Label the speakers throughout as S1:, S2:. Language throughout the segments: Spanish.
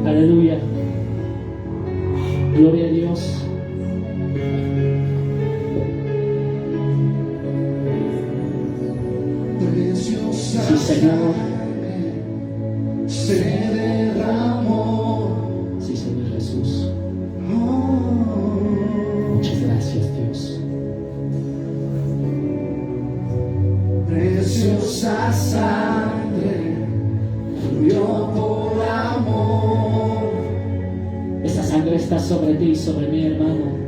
S1: Aleluya. Gloria a Dios. Sí, Señor.
S2: Se derramó.
S1: Sí, Señor Jesús. Muchas gracias, Dios.
S2: Preciosa sangre fluyó por amor.
S1: Esa sangre está sobre ti y sobre mí, hermano.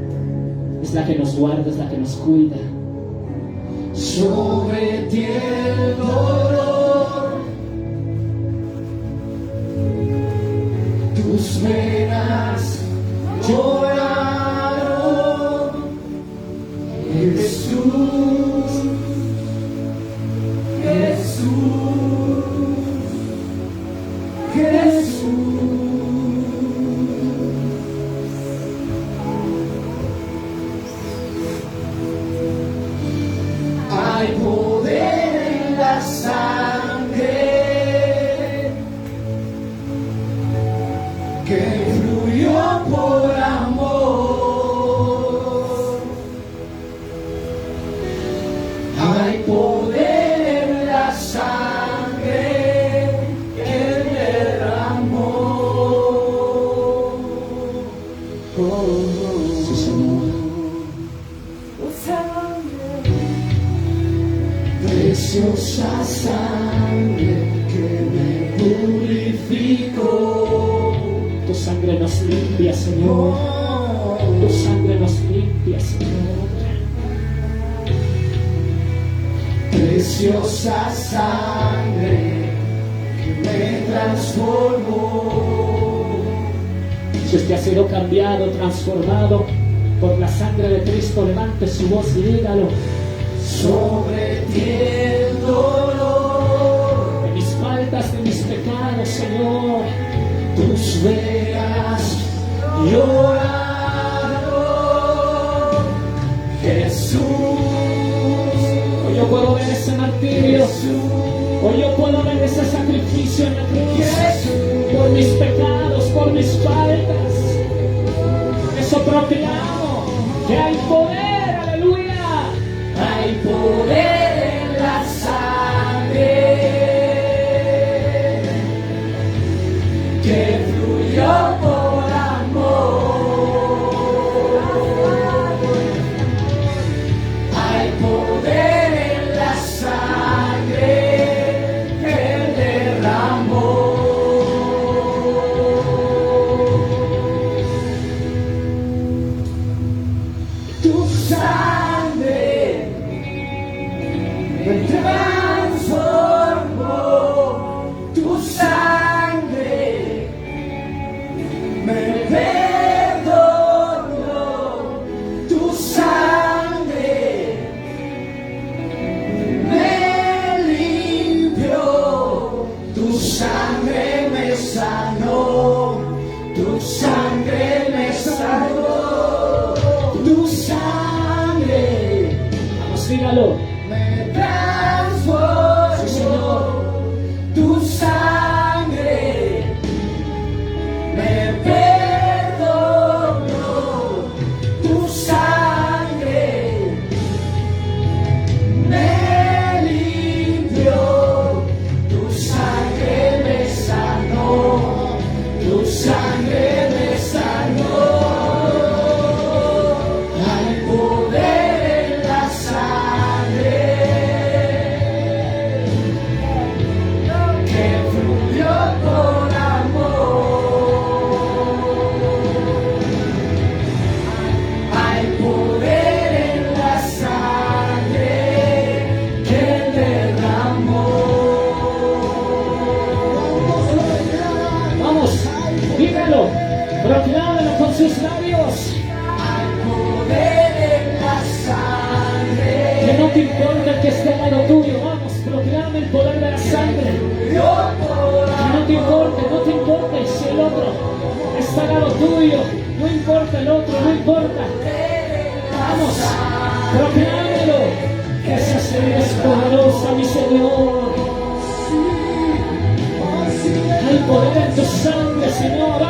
S1: Es la que nos guarda, es la que nos cuida.
S2: Sobre ti el dolor, tus venas lloraron, Jesús, Jesús, Jesús. Hay poder en la sangre que fluyó por amor. Hay poder en la sangre que derramó.
S1: Sí, Señor.
S2: Preciosa sangre que me purificó.
S1: Tu sangre nos limpia, Señor. Tu sangre nos limpia, Señor.
S2: Preciosa sangre que me transformó.
S1: Si usted ha sido cambiado, transformado por la sangre de Cristo, levante su voz y dígalo.
S2: Sobre ti el dolor,
S1: De mis faltas, de mis pecados, Señor.
S2: tus venas lloraron, Jesús,
S1: Hoy yo puedo ver ese martirio.
S2: Jesús,
S1: Hoy yo puedo ver ese sacrificio en la cruz.
S2: Jesús.
S1: Por mis pecados, por mis faltas. Eso proclamo que hay poder, aleluya.
S2: Hay poder en la sangre que fluyó por amor. Hay poder en la sangre que derramó. Tu sangre me transformó, tu sangre me perdonó, tu sangre me limpió, tu sangre me sanó, tu sangre me sanó, tu sangre
S1: Vamos, dígalo.
S2: me transformó, tu sangre me perdonó, tu sangre me limpió, tu sangre me sanó, tu sangre me sanó. Hay poder en la sangre que fluyó por amor. Hay poder en la sangre que derramó.
S1: Vamos, dígalo. Proclámelo con sus labios.
S2: Hay poder en la sangre
S1: Que no te importa el que esté al lado tuyo. Vamos, proclama el poder de la sangre.
S2: fluyó por
S1: Que no te importe si el otro está al lado tuyo. No importa el otro, no importa. Vamos, proclámelo. Que esa sangre es poderosa, mi Señor. Hay poder en tu sangre, Señor.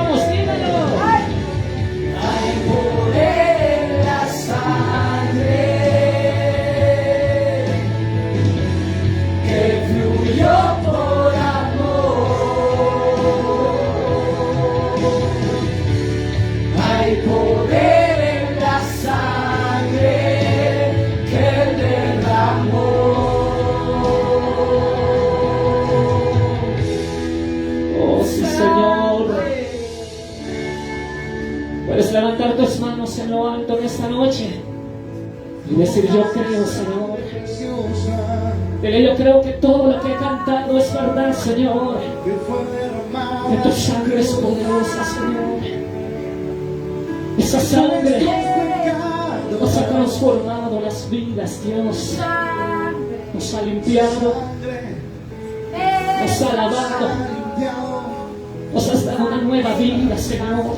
S1: Puedes levantar tus manos en lo alto en esta noche y decir: yo creo, Señor. Dile: yo creo que todo lo que he cantado es verdad, Señor. Que tu sangre es poderosa, Señor. Esa sangre nos ha transformado las vidas, Dios. Nos ha limpiado, nos ha lavado, nos has dado una nueva vida, Señor.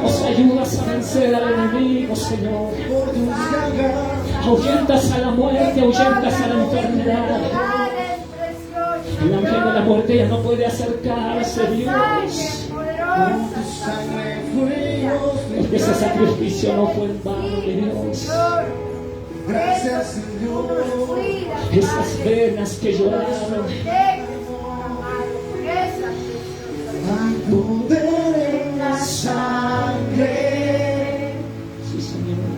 S1: Nos ayudas a vencer al enemigo, Señor. Ahuyentas a la muerte, ahuyentas a la enfermedad. El ángel de la muerte ya no puede acercarse, Dios. Porque ese sacrificio no fue en vano, Dios.
S2: Gracias, Señor.
S1: Esas venas que lloraron.
S2: Hay poder en la sangre.
S1: Sí, Señor.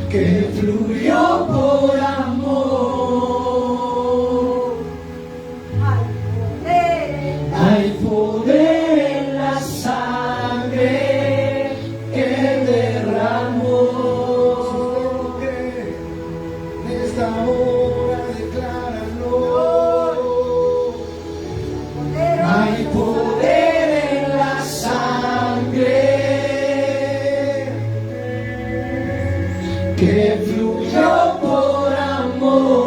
S2: Que fluyó por amor. Hay poder en la sangre que derramó. En esta hora decláralo. Hay poder en la sangre que fluyó por amor.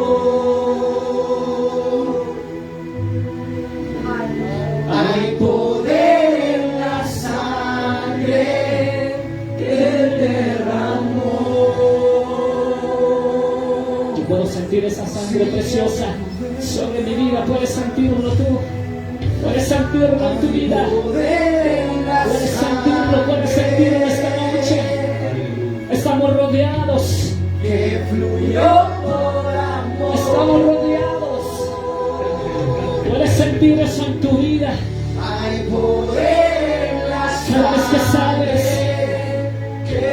S2: Hay poder en la sangre que derramó.
S1: Yo puedo sentir esa sangre preciosa sobre mi vida. Puedes sentirlo tú. Puedes sentirlo en tu vida. Puedes sentirlo esta noche. Estamos rodeados.
S2: Que fluyó por amor.
S1: Estamos rodeados. Puedes sentir eso en tu vida.
S2: Hay poder en la
S1: Cada vez que sales,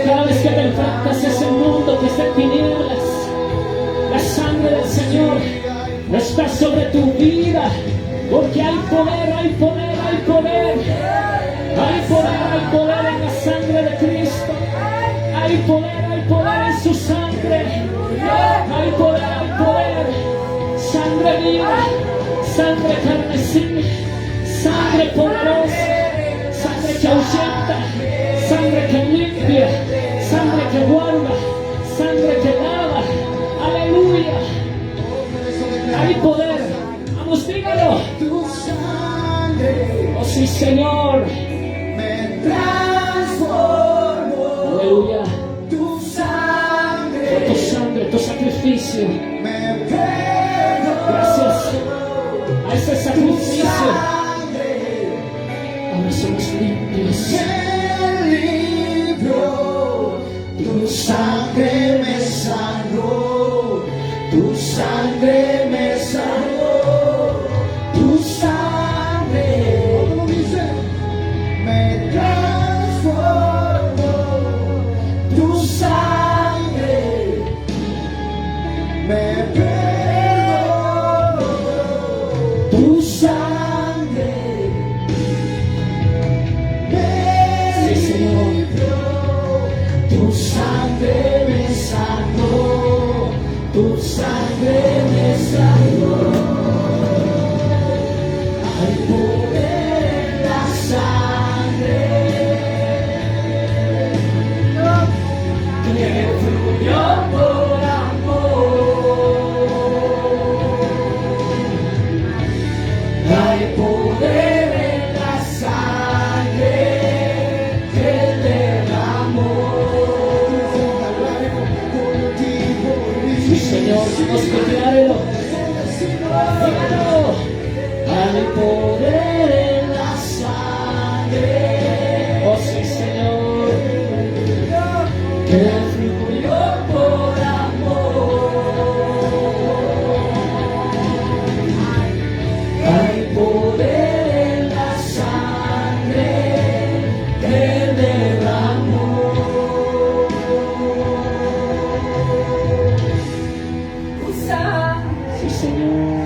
S1: cada vez que te enfrentas a ese mundo que está en tinieblas, la sangre del Señor está sobre tu vida. Porque hay poder, hay poder, hay poder. Hay poder, hay poder en la sangre de Cristo. Hay poder en su sangre. Hay poder. Sangre viva, sangre carmesí, sangre poderosa, sangre que ahuyenta, sangre que limpia, sangre que guarda, sangre que lava. Aleluya. Hay poder. Vamos, dígalo.
S2: Tu sangre
S1: Oh sí, Señor.
S2: me transformó.
S1: Aleluya.
S2: Tu
S1: Por
S2: sangre
S1: tu sangre, tu sacrificio.
S2: me perdonó.
S1: Gracias a ese sacrificio.
S2: Sangre
S1: Ahora somos limpios.
S2: me libró. Tu sangre me sanó. Tu sangre me sanó. Tu sangre me transformó. Tu sangre me perdonó. Tu sangre me
S1: Sí, Señor.
S2: libró. Tu sangre me sanó. Tu sangre me sanó. Hay poder en la sangre que fluyó por amor. Hay poder en la sangre que derramó.
S1: Sí, Señor, nos declárelo. Dígalo.
S2: Hay poder en la sangre
S1: Oh sí, Señor.
S2: que fluyó por amor. Hay poder en la sangre que derramó.
S1: Sí, Señor.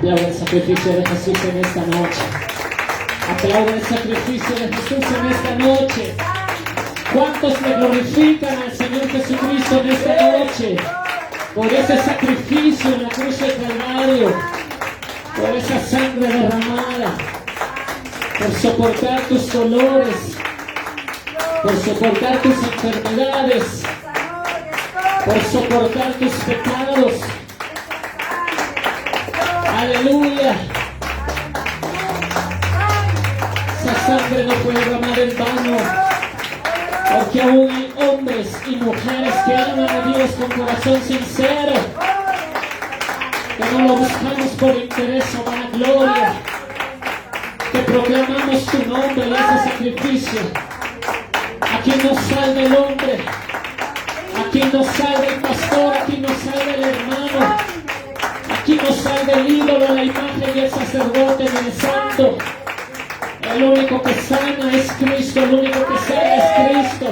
S1: Aplauda el sacrificio de Jesús en esta noche. Aplauda el sacrificio de Jesús en esta noche. ¿Cuántos le glorifican al Señor Jesucristo en esta noche? Por ese sacrificio en la cruz del Calvario, por esa sangre derramada, por soportar tus dolores, por soportar tus enfermedades, por soportar tus pecados. Aleluya. Esa sangre no fue derramada en vano, porque aún hay hombres y mujeres que aman a Dios con corazón sincero, que no lo buscamos por interés o vanagloria, que proclamamos tu nombre y ese sacrificio. Aquí no salve el hombre, aquí no salve el pastor, aquí no salve el hermano, aquí no salve el ídolo, la imagen y el sacerdote ni el santo. El único que sana es Cristo, el único que sana es Cristo,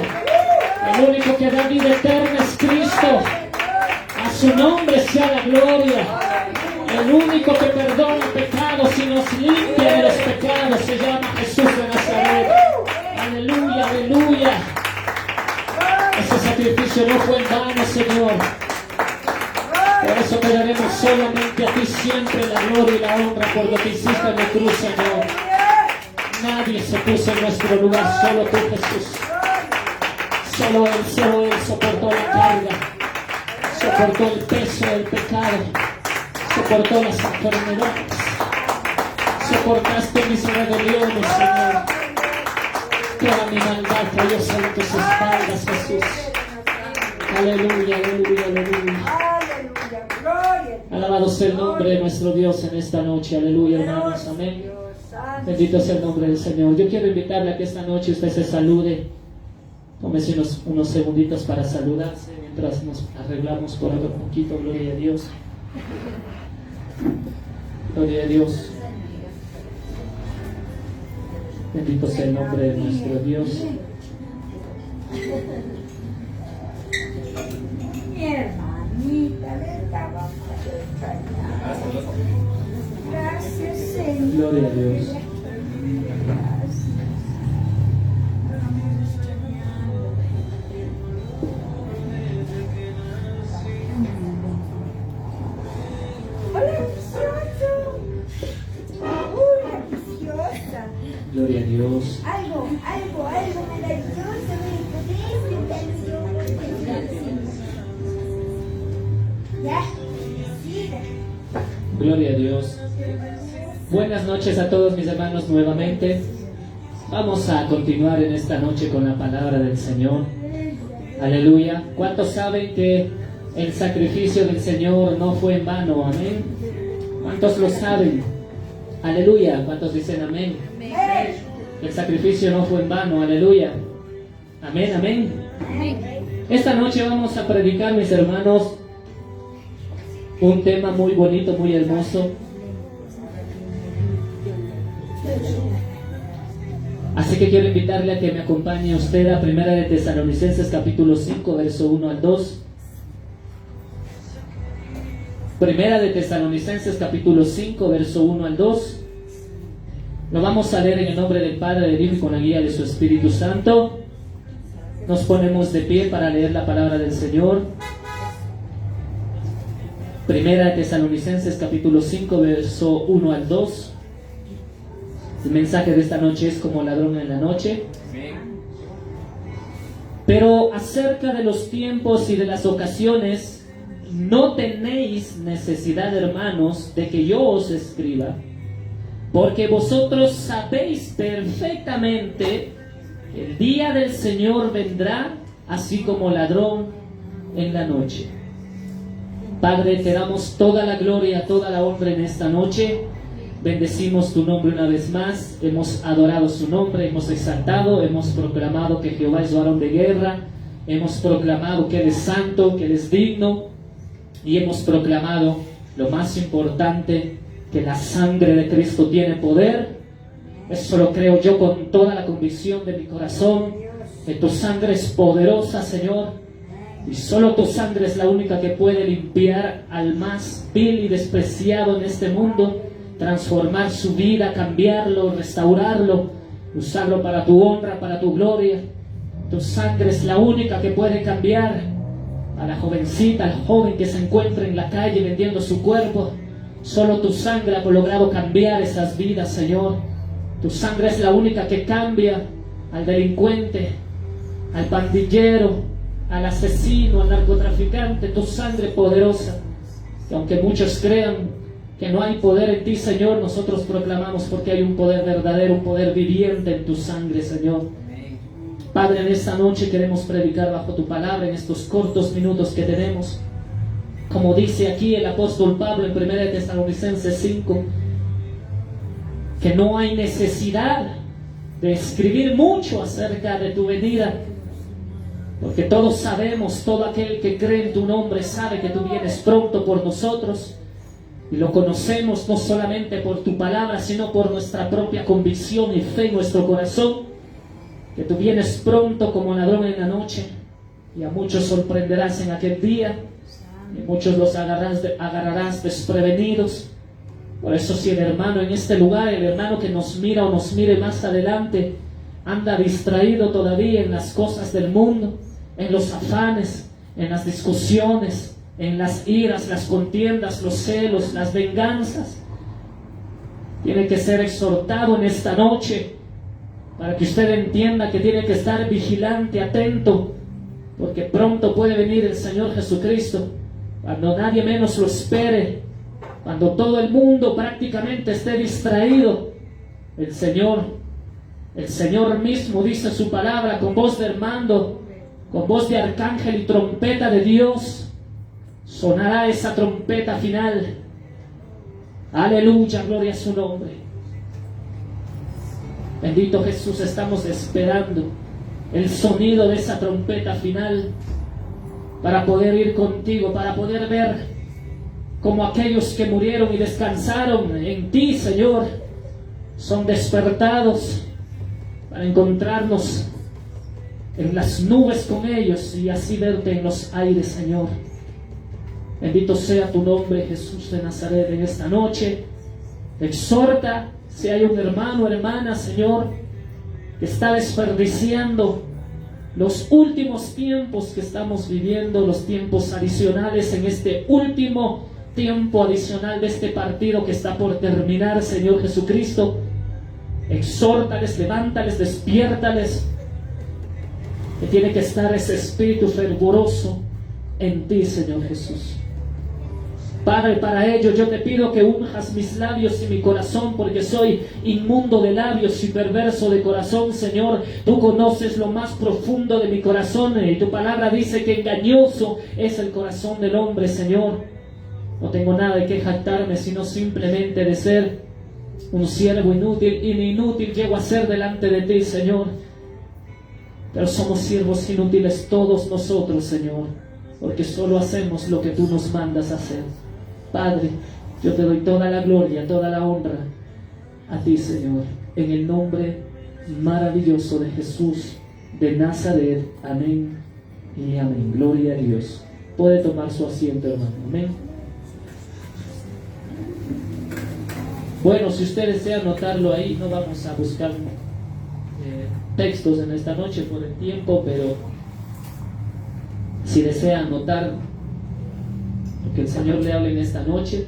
S1: el único que da vida eterna es Cristo. A su nombre sea la gloria. El único que perdona pecados y nos limpia de los pecados se llama Jesús de Nazaret. Aleluya, aleluya. Ese sacrificio no fue en vano, Señor. Por eso te daremos solamente a ti siempre la gloria y la honra por lo que hiciste en la cruz, Señor. Nadie se puso en nuestro lugar, solo tú, Jesús. Solo Él soportó la carga, soportó el peso del pecado, soportó las enfermedades, soportaste mis rebeliones, Señor. Toda mi maldad cayó sobre tus espaldas, Jesús. Aleluya, aleluya, aleluya. Alabado sea el nombre de nuestro Dios en esta noche. Aleluya, hermanos. Amén. Bendito sea el nombre del Señor. Yo quiero invitarle a que esta noche usted se salude. Tómese unos segunditos para saludarse mientras nos arreglamos por otro poquito. Gloria a Dios. Gloria a Dios. Bendito sea el nombre de nuestro Dios.
S3: Mi hermanita, ¿verdad? Vamos a extrañar. Gracias, Señor.
S1: Gloria a Dios.
S3: Hola, precioso. Uy, la preciosa.
S1: Gloria a Dios.
S3: Algo maravilloso, ya, sigue.
S1: Gloria a Dios. Buenas noches a todos mis hermanos nuevamente. Vamos a continuar en esta noche con la palabra del Señor. Aleluya. ¿Cuántos saben que el sacrificio del Señor no fue en vano? Amén. ¿Cuántos lo saben? Aleluya. ¿Cuántos dicen amén? El sacrificio no fue en vano. Aleluya. Amén, amén. Esta noche vamos a predicar, mis hermanos, un tema muy bonito, muy hermoso. Así que quiero invitarle a que me acompañe usted a Primera de Tesalonicenses capítulo 5, verso 1 al 2. Primera de Tesalonicenses capítulo 5, verso 1 al 2. Lo vamos a leer en el nombre del Padre, del Hijo y con la guía de su Espíritu Santo. Nos ponemos de pie para leer la palabra del Señor. Primera de Tesalonicenses capítulo 5, verso 1 al 2. El mensaje de esta noche es como ladrón en la noche. Pero acerca de los tiempos y de las ocasiones, no tenéis necesidad, hermanos, de que yo os escriba, porque vosotros sabéis perfectamente que el día del Señor vendrá así como ladrón en la noche. Padre, te damos toda la gloria, toda la honra en esta noche. Bendecimos tu nombre una vez más. Hemos adorado su nombre, hemos exaltado, hemos proclamado que Jehová es varón de guerra, hemos proclamado que Él es santo, que Él es digno, y hemos proclamado lo más importante, que la sangre de Cristo tiene poder. Eso lo creo yo con toda la convicción de mi corazón, que tu sangre es poderosa, Señor, Y solo tu sangre es la única que puede limpiar al más vil y despreciado en este mundo, transformar su vida, cambiarlo, restaurarlo, usarlo para tu honra, para tu gloria. Tu sangre es la única que puede cambiar a la jovencita, al joven que se encuentra en la calle vendiendo su cuerpo. Solo tu sangre ha logrado cambiar esas vidas, Señor. Tu sangre es la única que cambia al delincuente, al pandillero, al asesino, al narcotraficante. Tu sangre poderosa, que aunque muchos crean que no hay poder en ti, Señor, nosotros proclamamos porque hay un poder verdadero, un poder viviente en tu sangre, Señor. Padre, en esta noche queremos predicar bajo tu palabra en estos cortos minutos que tenemos. Como dice aquí el apóstol Pablo en 1 Tesalonicenses 5, que no hay necesidad de escribir mucho acerca de tu venida, porque todos sabemos, todo aquel que cree en tu nombre sabe que tú vienes pronto por nosotros, y lo conocemos no solamente por tu palabra, sino por nuestra propia convicción y fe en nuestro corazón, que tú vienes pronto como ladrón en la noche, y a muchos sorprenderás en aquel día, y muchos los agarrarás desprevenidos. Por eso, si el hermano en este lugar, el hermano que nos mira o nos mire más adelante, anda distraído todavía en las cosas del mundo, en los afanes, en las discusiones, en las iras, las contiendas, los celos, las venganzas, tiene que ser exhortado en esta noche para que usted entienda que tiene que estar vigilante, atento, porque pronto puede venir el Señor Jesucristo, cuando nadie menos lo espere, cuando todo el mundo prácticamente esté distraído. El Señor mismo dice su palabra con voz de mando, con voz de arcángel y trompeta de Dios. Sonará esa trompeta final. Aleluya, gloria a su nombre. Bendito Jesús, estamos esperando el sonido de esa trompeta final para poder ir contigo, para poder ver como aquellos que murieron y descansaron en ti, Señor, son despertados para encontrarnos en las nubes con ellos y así verte en los aires, Señor. Bendito sea tu nombre, Jesús de Nazaret, en esta noche. Exhorta si hay un hermano o hermana, Señor, que está desperdiciando los últimos tiempos que estamos viviendo, los tiempos adicionales en este último tiempo adicional de este partido que está por terminar, Señor Jesucristo. Exhórtales, levántales, despiértales, que tiene que estar ese espíritu fervoroso en ti, Señor Jesús. Padre, para ello yo te pido que unjas mis labios y mi corazón, porque soy inmundo de labios y perverso de corazón, Señor. Tú conoces lo más profundo de mi corazón, y tu palabra dice que engañoso es el corazón del hombre, Señor. No tengo nada de qué jactarme, sino simplemente de ser un siervo inútil, y ni inútil llego a ser delante de ti, Señor. Pero somos siervos inútiles todos nosotros, Señor, porque solo hacemos lo que tú nos mandas hacer. Padre, yo te doy toda la gloria, toda la honra a ti, Señor, en el nombre maravilloso de Jesús de Nazaret. Amén y amén. Gloria a Dios. Puede tomar su asiento, hermano. Amén. Bueno, si usted desea anotarlo ahí, no vamos a buscar textos en esta noche por el tiempo, pero si desea anotar lo que el Señor le hable en esta noche,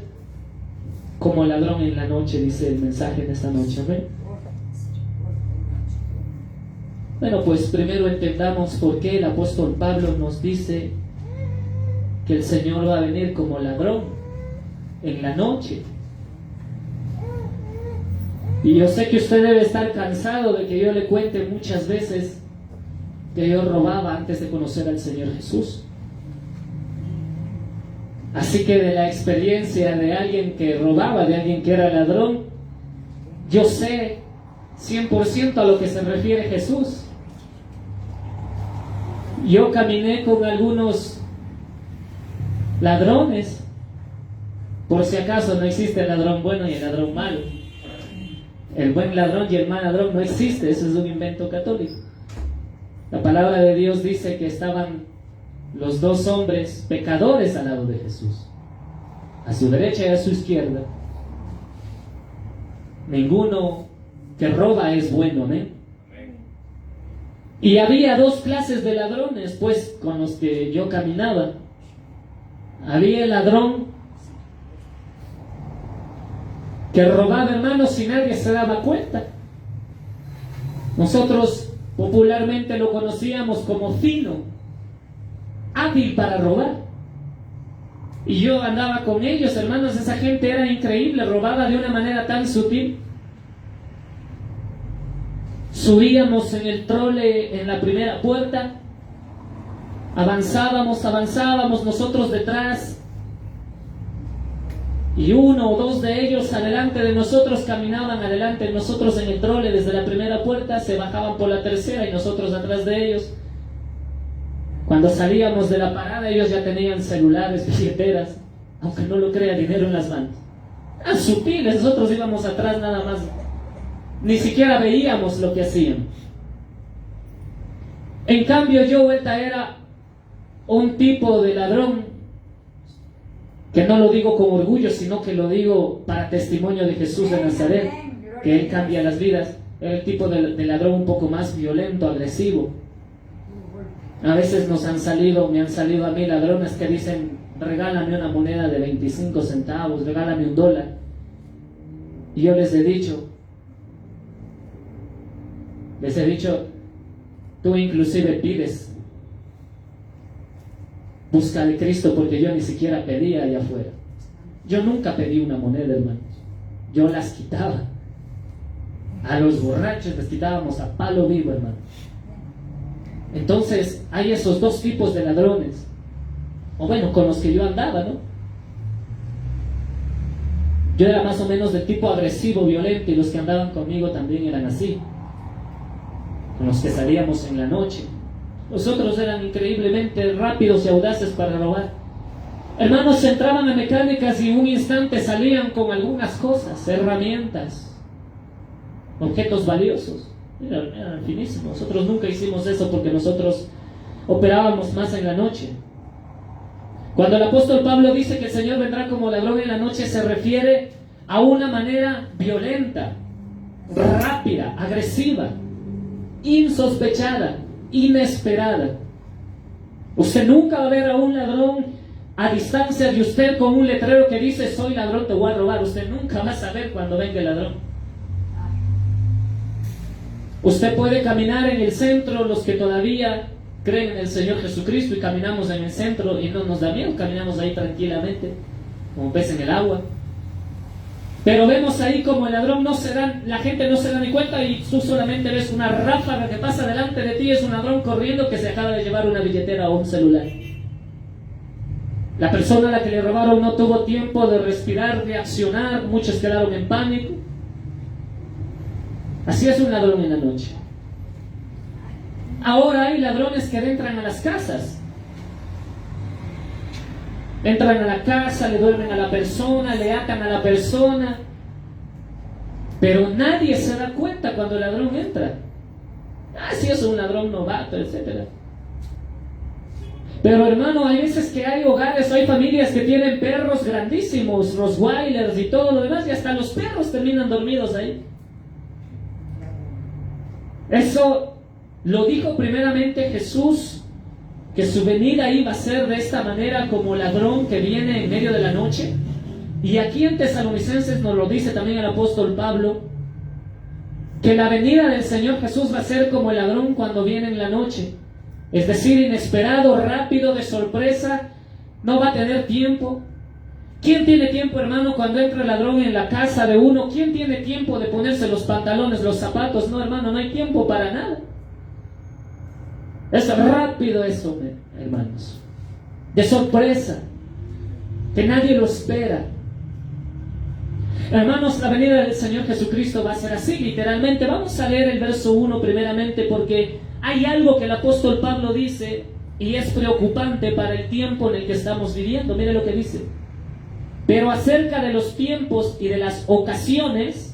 S1: como ladrón en la noche, dice el mensaje en esta noche. Amén. Bueno, pues primero entendamos por qué el apóstol Pablo nos dice que el Señor va a venir como ladrón en la noche. Y yo sé que usted debe estar cansado de que yo le cuente muchas veces que yo robaba antes de conocer al Señor Jesús. Así que de la experiencia de alguien que robaba, de alguien que era ladrón, yo sé 100% a lo que se refiere Jesús. Yo caminé con algunos ladrones, por si acaso no existe el ladrón bueno y el ladrón malo. El buen ladrón y el mal ladrón no existe, eso es un invento católico. La palabra de Dios dice que estaban los dos hombres pecadores al lado de Jesús, a su derecha y a su izquierda. Ninguno que roba es bueno, ¿eh? Y había dos clases de ladrones, pues, con los que yo caminaba. Había el ladrón que robaba, hermanos, y nadie se daba cuenta. Nosotros popularmente lo conocíamos como fino, hábil para robar. Y yo andaba con ellos, hermanos, esa gente era increíble, robaba de una manera tan sutil. Subíamos en el trole en la primera puerta, avanzábamos, nosotros detrás, y uno o dos de ellos adelante de nosotros caminaban adelante de nosotros en el trole desde la primera puerta, se bajaban por la tercera y nosotros atrás de ellos. Cuando salíamos de la parada, ellos ya tenían celulares, billeteras, aunque no lo crea, dinero en las manos. Eran sutiles, nosotros íbamos atrás nada más. Ni siquiera veíamos lo que hacían. En cambio, yo era un tipo de ladrón, que no lo digo con orgullo, sino que lo digo para testimonio de Jesús de Nazaret, que Él cambia las vidas. Era el tipo de ladrón un poco más violento, agresivo. A veces me han salido a mí ladrones que dicen: regálame una moneda de 25 centavos, regálame $1. Y yo les he dicho, tú inclusive pides, busca de Cristo, porque yo ni siquiera pedía allá afuera. Yo nunca pedí una moneda, hermanos. Yo las quitaba. A los borrachos les quitábamos a palo vivo, hermano. Entonces hay esos dos tipos de ladrones, o bueno, con los que yo andaba, ¿no? Yo era más o menos del tipo agresivo, violento, y los que andaban conmigo también eran así, con los que salíamos en la noche. Los otros eran increíblemente rápidos y audaces para robar. Hermanos, entraban a mecánicas y en un instante salían con algunas cosas, herramientas, objetos valiosos. Eran finísimos. Nosotros nunca hicimos eso porque nosotros operábamos más en la noche. Cuando el apóstol Pablo dice que el Señor vendrá como ladrón en la noche, se refiere a una manera violenta, rápida, agresiva, insospechada, inesperada. Usted nunca va a ver a un ladrón a distancia de usted con un letrero que dice: soy ladrón, te voy a robar. Usted nunca va a saber cuando venga el ladrón. Usted puede caminar en el centro, los que todavía creen en el Señor Jesucristo, y caminamos en el centro y no nos da miedo, caminamos ahí tranquilamente, como pez en el agua. Pero vemos ahí como el ladrón la gente no se da ni cuenta, y tú solamente ves una ráfaga que pasa delante de ti. Es un ladrón corriendo que se acaba de llevar una billetera o un celular. La persona a la que le robaron no tuvo tiempo de respirar, de accionar, muchos quedaron en pánico. Así es un ladrón en la noche. Ahora hay ladrones que entran a las casas. Entran a la casa, le duermen a la persona, le atan a la persona, pero nadie se da cuenta cuando el ladrón entra. Sí, es un ladrón novato, etc. Pero hermano, hay veces que hay hogares, hay familias que tienen perros grandísimos, Rottweilers y todo lo demás, y hasta los perros terminan dormidos ahí. Eso lo dijo primeramente Jesús, que su venida iba a ser de esta manera, como ladrón que viene en medio de la noche. Y aquí en Tesalonicenses nos lo dice también el apóstol Pablo, que la venida del Señor Jesús va a ser como el ladrón cuando viene en la noche. Es decir, inesperado, rápido, de sorpresa, no va a tener tiempo. ¿Quién tiene tiempo, hermano, cuando entra el ladrón en la casa de uno? ¿Quién tiene tiempo de ponerse los pantalones, los zapatos? No, hermano, no hay tiempo para nada. Es rápido eso, hermanos. De sorpresa, que nadie lo espera. Hermanos, la venida del Señor Jesucristo va a ser así, literalmente. Vamos a leer el verso 1 primeramente, porque hay algo que el apóstol Pablo dice y es preocupante para el tiempo en el que estamos viviendo. Mire lo que dice: pero acerca de los tiempos y de las ocasiones,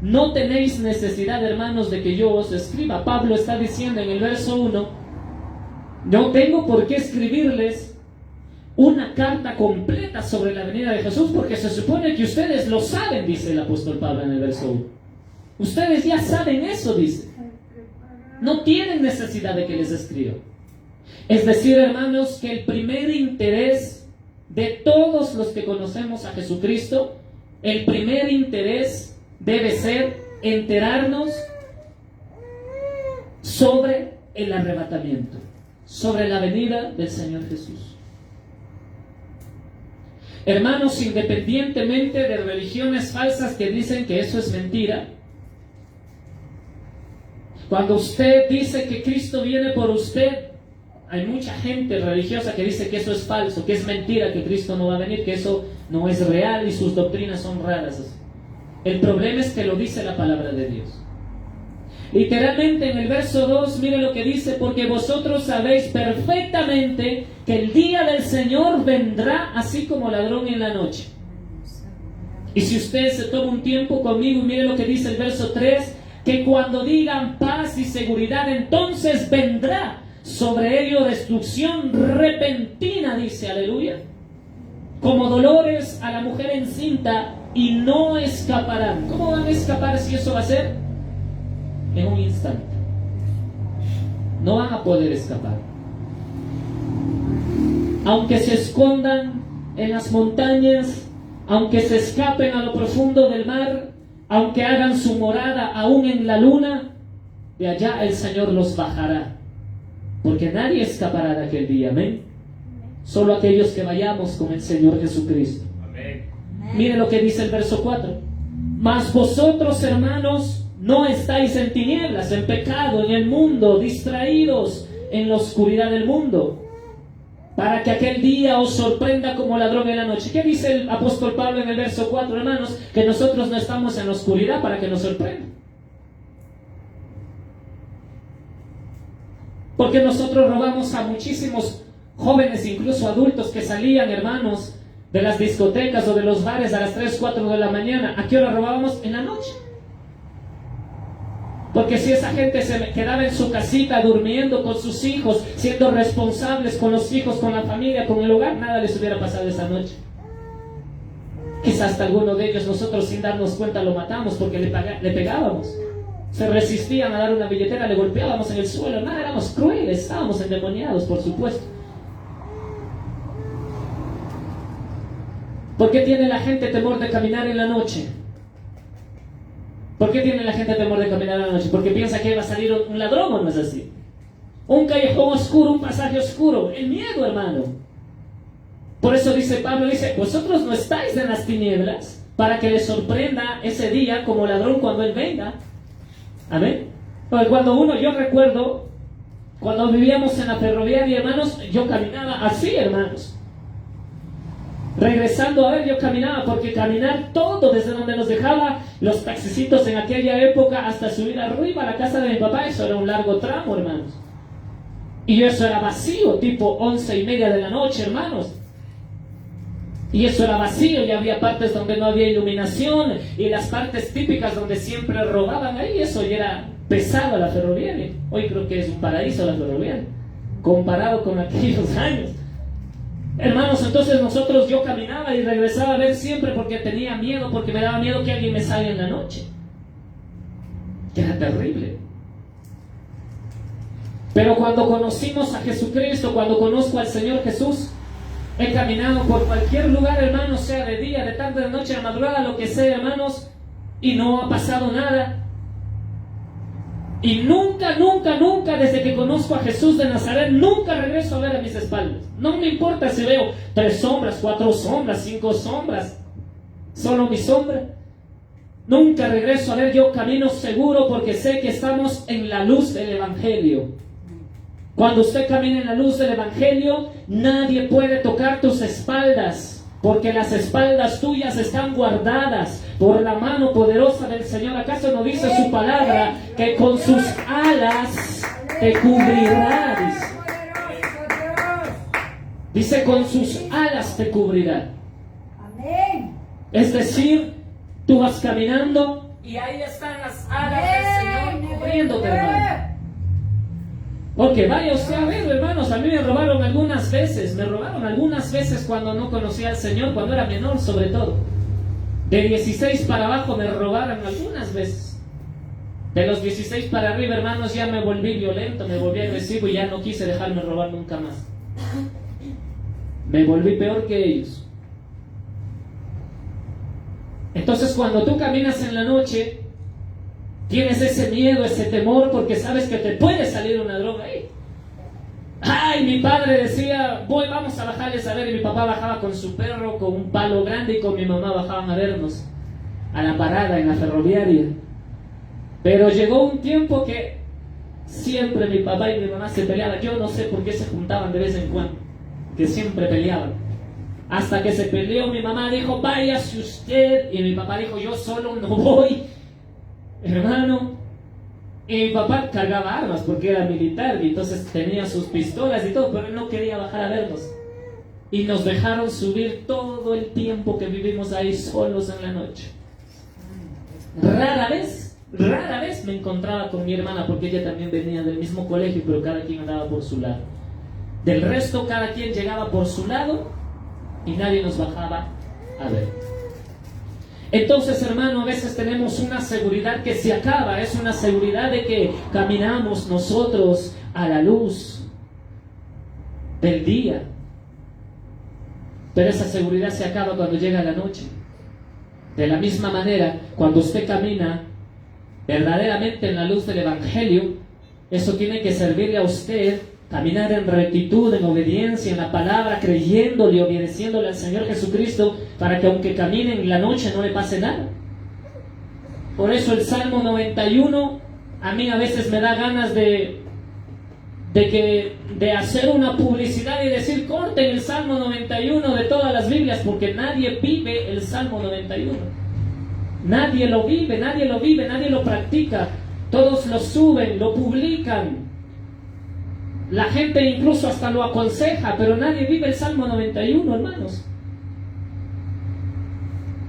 S1: no tenéis necesidad, hermanos, de que yo os escriba. Pablo está diciendo en el verso 1 No tengo por qué escribirles una carta completa sobre la venida de Jesús, porque se supone que ustedes lo saben, dice el apóstol Pablo en el verso 1. Ustedes ya saben eso, dice. No tienen necesidad de que les escriba. Es decir, hermanos, que el primer interés de todos los que conocemos a Jesucristo, el primer interés debe ser enterarnos sobre el arrebatamiento, sobre la venida del Señor Jesús. Hermanos, independientemente de religiones falsas que dicen que eso es mentira, cuando usted dice que Cristo viene por usted, hay mucha gente religiosa que dice que eso es falso, que es mentira, que Cristo no va a venir, que eso no es real y sus doctrinas son raras. El problema es que lo dice la palabra de Dios. Literalmente en el verso 2, mire lo que dice: porque vosotros sabéis perfectamente que el día del Señor vendrá así como ladrón en la noche. Y si usted se toma un tiempo conmigo, mire lo que dice el verso 3, que cuando digan paz y seguridad, entonces vendrá sobre ello destrucción repentina, dice, aleluya, como dolores a la mujer encinta, y no escaparán. ¿Cómo van a escapar si eso va a ser? En un instante. No van a poder escapar. Aunque se escondan en las montañas, aunque se escapen a lo profundo del mar, aunque hagan su morada aún en la luna, de allá el Señor los bajará. Porque nadie escapará de aquel día, amén. Solo aquellos que vayamos con el Señor Jesucristo. Amén. Mire lo que dice el verso 4. Mas vosotros, hermanos, no estáis en tinieblas, en pecado, en el mundo, distraídos en la oscuridad del mundo, para que aquel día os sorprenda como ladrón en la noche. ¿Qué dice el apóstol Pablo en el verso 4, hermanos? Que nosotros no estamos en la oscuridad para que nos sorprenda. Porque nosotros robamos a muchísimos jóvenes, incluso adultos, que salían, hermanos, de las discotecas o de los bares a las 3, 4 de la mañana. ¿A qué hora robábamos? En la noche. Porque si esa gente se quedaba en su casita durmiendo con sus hijos, siendo responsables con los hijos, con la familia, con el hogar, nada les hubiera pasado esa noche. Quizás hasta alguno de ellos nosotros sin darnos cuenta lo matamos porque le pegábamos. Se resistían a dar una billetera, le golpeábamos en el suelo. Nada, éramos crueles, estábamos endemoniados, por supuesto. ¿Por qué tiene la gente temor de caminar en la noche? ¿Por qué tiene la gente temor de caminar en la noche? Porque piensa que va a salir un ladrón, ¿o no es así? Un callejón oscuro, un pasaje oscuro. El miedo, hermano. Por eso dice Pablo, dice, vosotros no estáis en las tinieblas para que les sorprenda ese día como ladrón cuando él venga. Amén. Porque yo recuerdo, cuando vivíamos en la ferroviaria, hermanos, yo caminaba así, hermanos. Regresando a ver, yo caminaba, porque caminar todo desde donde nos dejaba los taxicitos en aquella época hasta subir arriba a la casa de mi papá, eso era un largo tramo, hermanos. Y eso era vacío, tipo 11:30 de la noche, hermanos. Y eso era vacío, y había partes donde no había iluminación, y las partes típicas donde siempre robaban ahí, eso ya era pesado la ferroviaria. Hoy creo que es un paraíso la ferroviaria, comparado con aquellos años. Hermanos, entonces yo caminaba y regresaba a ver siempre porque tenía miedo, porque me daba miedo que alguien me salga en la noche. Que era terrible. Pero cuando conocimos a Jesucristo, cuando conozco al Señor Jesús, he caminado por cualquier lugar, hermanos, sea de día, de tarde, de noche, de madrugada, lo que sea, hermanos, y no ha pasado nada. Y nunca, desde que conozco a Jesús de Nazaret, nunca regreso a ver a mis espaldas. No me importa si veo 3 sombras, 4 sombras, 5 sombras, solo mi sombra. Nunca regreso a ver, yo camino seguro porque sé que estamos en la luz del Evangelio. Cuando usted camina en la luz del Evangelio, nadie puede tocar tus espaldas, porque las espaldas tuyas están guardadas por la mano poderosa del Señor. ¿Acaso no dice su palabra que con sus alas te cubrirá? Dice, con sus alas te cubrirá.
S3: Amén.
S1: Es decir, tú vas caminando y ahí están las alas del Señor cubriéndote, hermano. Porque vaya usted a ver, hermanos, a mí me robaron algunas veces cuando no conocía al Señor, cuando era menor sobre todo. De 16 para abajo me robaron algunas veces. De los 16 para arriba, hermanos, ya me volví violento, me volví agresivo y ya no quise dejarme robar nunca más. Me volví peor que ellos. Entonces, cuando tú caminas en la noche, tienes ese miedo, ese temor, porque sabes que te puede salir una droga ahí. Ay, mi padre decía, vamos a bajarles a ver, y mi papá bajaba con su perro, con un palo grande, y con mi mamá bajaban a vernos a la parada en la ferroviaria. Pero llegó un tiempo que siempre mi papá y mi mamá se peleaban. Yo no sé por qué se juntaban de vez en cuando, que siempre peleaban. Hasta que se peleó, mi mamá dijo, váyase usted, y mi papá dijo, yo solo no voy, hermano. Y mi papá cargaba armas porque era militar y entonces tenía sus pistolas y todo, pero él no quería bajar a vernos. Y nos dejaron subir todo el tiempo que vivimos ahí solos en la noche. Rara vez me encontraba con mi hermana, porque ella también venía del mismo colegio, pero cada quien andaba por su lado. Del resto, cada quien llegaba por su lado y nadie nos bajaba a ver. Entonces, hermano, a veces tenemos una seguridad que se acaba. Es una seguridad de que caminamos nosotros a la luz del día, pero esa seguridad se acaba cuando llega la noche. De la misma manera, cuando usted camina verdaderamente en la luz del Evangelio, eso tiene que servirle a usted caminar en rectitud, en obediencia, en la palabra, creyéndole y obedeciéndole al Señor Jesucristo, para que aunque camine en la noche no le pase nada. Por eso el Salmo 91, a mí a veces me da ganas de hacer una publicidad y decir, corten el Salmo 91 de todas las Biblias, porque nadie vive el Salmo 91. Nadie lo vive, nadie lo practica. Todos lo suben, lo publican. La gente incluso hasta lo aconseja, pero nadie vive el Salmo 91, hermanos.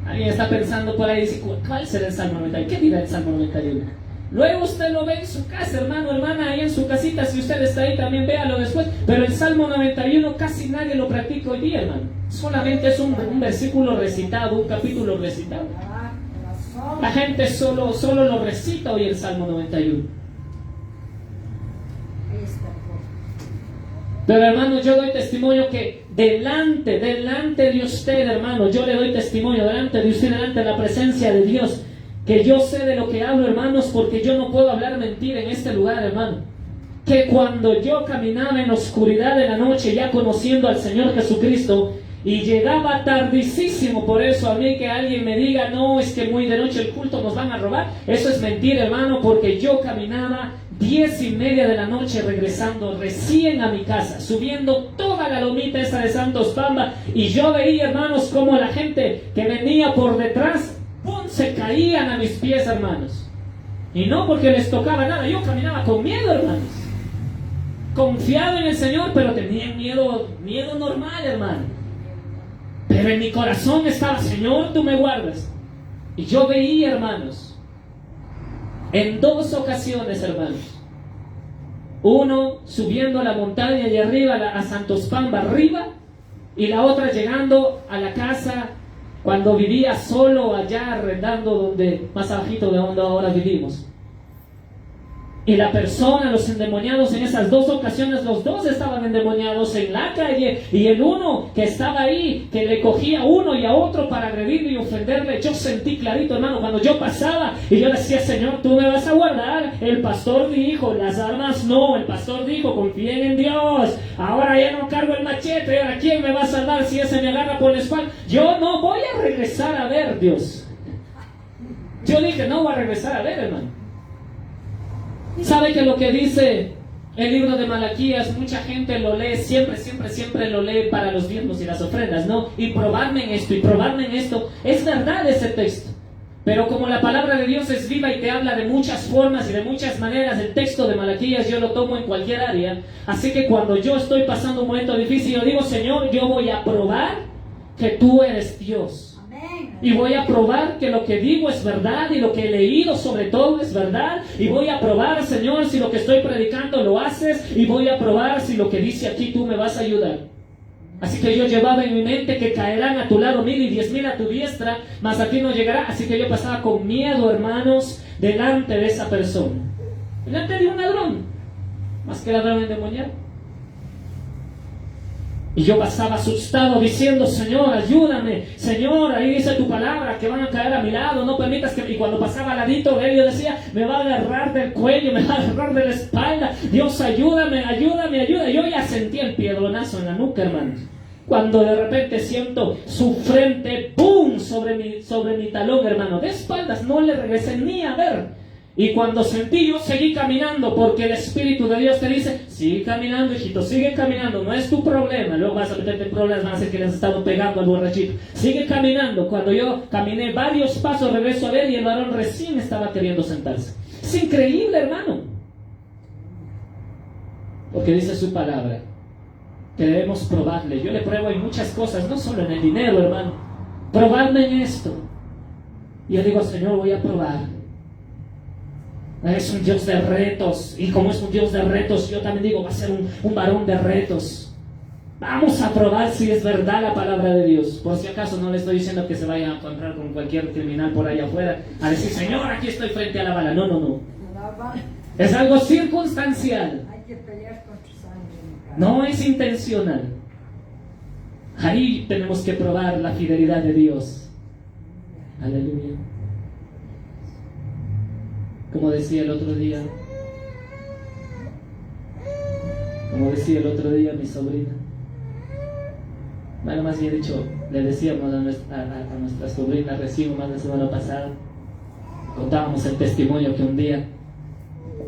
S1: Alguien está pensando por ahí, dice, ¿cuál será el Salmo 91? ¿Qué dirá el Salmo 91? Luego usted lo ve en su casa, hermano, hermana, ahí en su casita. Si usted está ahí, también véalo después. Pero el Salmo 91 casi nadie lo practica hoy día, hermano. Solamente es un versículo recitado, un capítulo recitado. La gente solo lo recita hoy el Salmo 91. Pero, hermano, yo doy testimonio que delante de usted, hermano, yo le doy testimonio delante de usted, delante de la presencia de Dios, que yo sé de lo que hablo, hermanos, porque yo no puedo hablar mentira en este lugar, hermano. Que cuando yo caminaba en la oscuridad de la noche, ya conociendo al Señor Jesucristo, y llegaba tardísimo, por eso a mí que alguien me diga, no, es que muy de noche el culto nos van a robar, eso es mentira, hermano, porque yo caminaba 10:30 de la noche regresando recién a mi casa, subiendo toda la lomita esa de Santos Pamba, y yo veía, hermanos, como la gente que venía por detrás, ¡pum!, se caían a mis pies, hermanos. Y no porque les tocaba nada, yo caminaba con miedo, hermanos, confiado en el Señor, pero tenía miedo normal, hermano. Pero en mi corazón estaba, Señor, tú me guardas. Y yo veía, hermanos, en 2 ocasiones, hermanos, uno subiendo a la montaña y arriba, a Santos Pamba arriba, y la otra llegando a la casa cuando vivía solo allá arrendando, donde más abajito de donde ahora vivimos. Y la persona, los endemoniados, en esas 2 ocasiones, los 2 estaban endemoniados en la calle, y el uno que estaba ahí, que le cogía a uno y a otro para agredirle y ofenderle. Yo sentí clarito, hermano, cuando yo pasaba y yo decía, Señor, tú me vas a guardar. El pastor dijo, las armas no. El pastor dijo, confíen en Dios. Ahora ya no cargo el machete. Ahora, ¿quién me va a salvar si ese me agarra por la espalda? Yo no voy a regresar a ver, Dios. Yo dije, no voy a regresar a ver, hermano. ¿Sabe que lo que dice el libro de Malaquías, mucha gente lo lee, siempre lo lee para los diezmos y las ofrendas, ¿no? Y probarme en esto, es verdad ese texto. Pero como la palabra de Dios es viva y te habla de muchas formas y de muchas maneras, el texto de Malaquías yo lo tomo en cualquier área. Así que cuando yo estoy pasando un momento difícil, yo digo, Señor, yo voy a probar que tú eres Dios.
S3: Amén.
S1: Y voy a probar que lo que digo es verdad y lo que he leído sobre todo es verdad. Y voy a probar, Señor, si lo que estoy predicando lo haces. Y voy a probar si lo que dice aquí tú me vas a ayudar. Así que yo llevaba en mi mente que caerán a tu lado 1000 y 10,000 a tu diestra, mas a ti no llegará. Así que yo pasaba con miedo, hermanos, delante de esa persona. Delante de un ladrón, más que ladrón endemoniado. Y yo pasaba asustado diciendo, Señor, ayúdame. Señor, ahí dice tu palabra que van a caer a mi lado. No permitas que... Y cuando pasaba al ladito de él, yo decía, me va a agarrar del cuello, me va a agarrar de la espalda. Dios, ayúdame, ayúdame, ayúdame. Yo ya sentí el piedronazo en la nuca, hermano. Cuando de repente siento su frente, ¡pum!, sobre mi talón, hermano. De espaldas, no le regresé ni a ver. Y cuando sentí, yo seguí caminando, porque el Espíritu de Dios te dice, sigue caminando, hijito, sigue caminando, no es tu problema. Luego vas a meterte en problemas, van a ser que les has estado pegando al borrachito. Sigue caminando. Cuando yo caminé varios pasos, regreso a ver y el varón recién estaba queriendo sentarse. Es increíble, hermano. Porque dice su palabra que debemos probarle. Yo le pruebo en muchas cosas, no solo en el dinero, hermano. Probarme en esto. Y yo digo, Señor, voy a probar. Es un Dios de retos. Y como es un Dios de retos, yo también digo, va a ser un varón de retos. Vamos a probar si es verdad la palabra de Dios. Por si acaso no le estoy diciendo que se vaya a encontrar con cualquier criminal por allá afuera a decir, Señor, aquí estoy frente a la bala. No, no, no. Es algo circunstancial.
S3: Hay que pelear con tu sangre.
S1: No es intencional. Ahí tenemos que probar la fidelidad de Dios. Aleluya. Como decía el otro día mi sobrina, bueno, más bien dicho, le decíamos a nuestra sobrina recién, más la semana pasada, contábamos el testimonio que un día,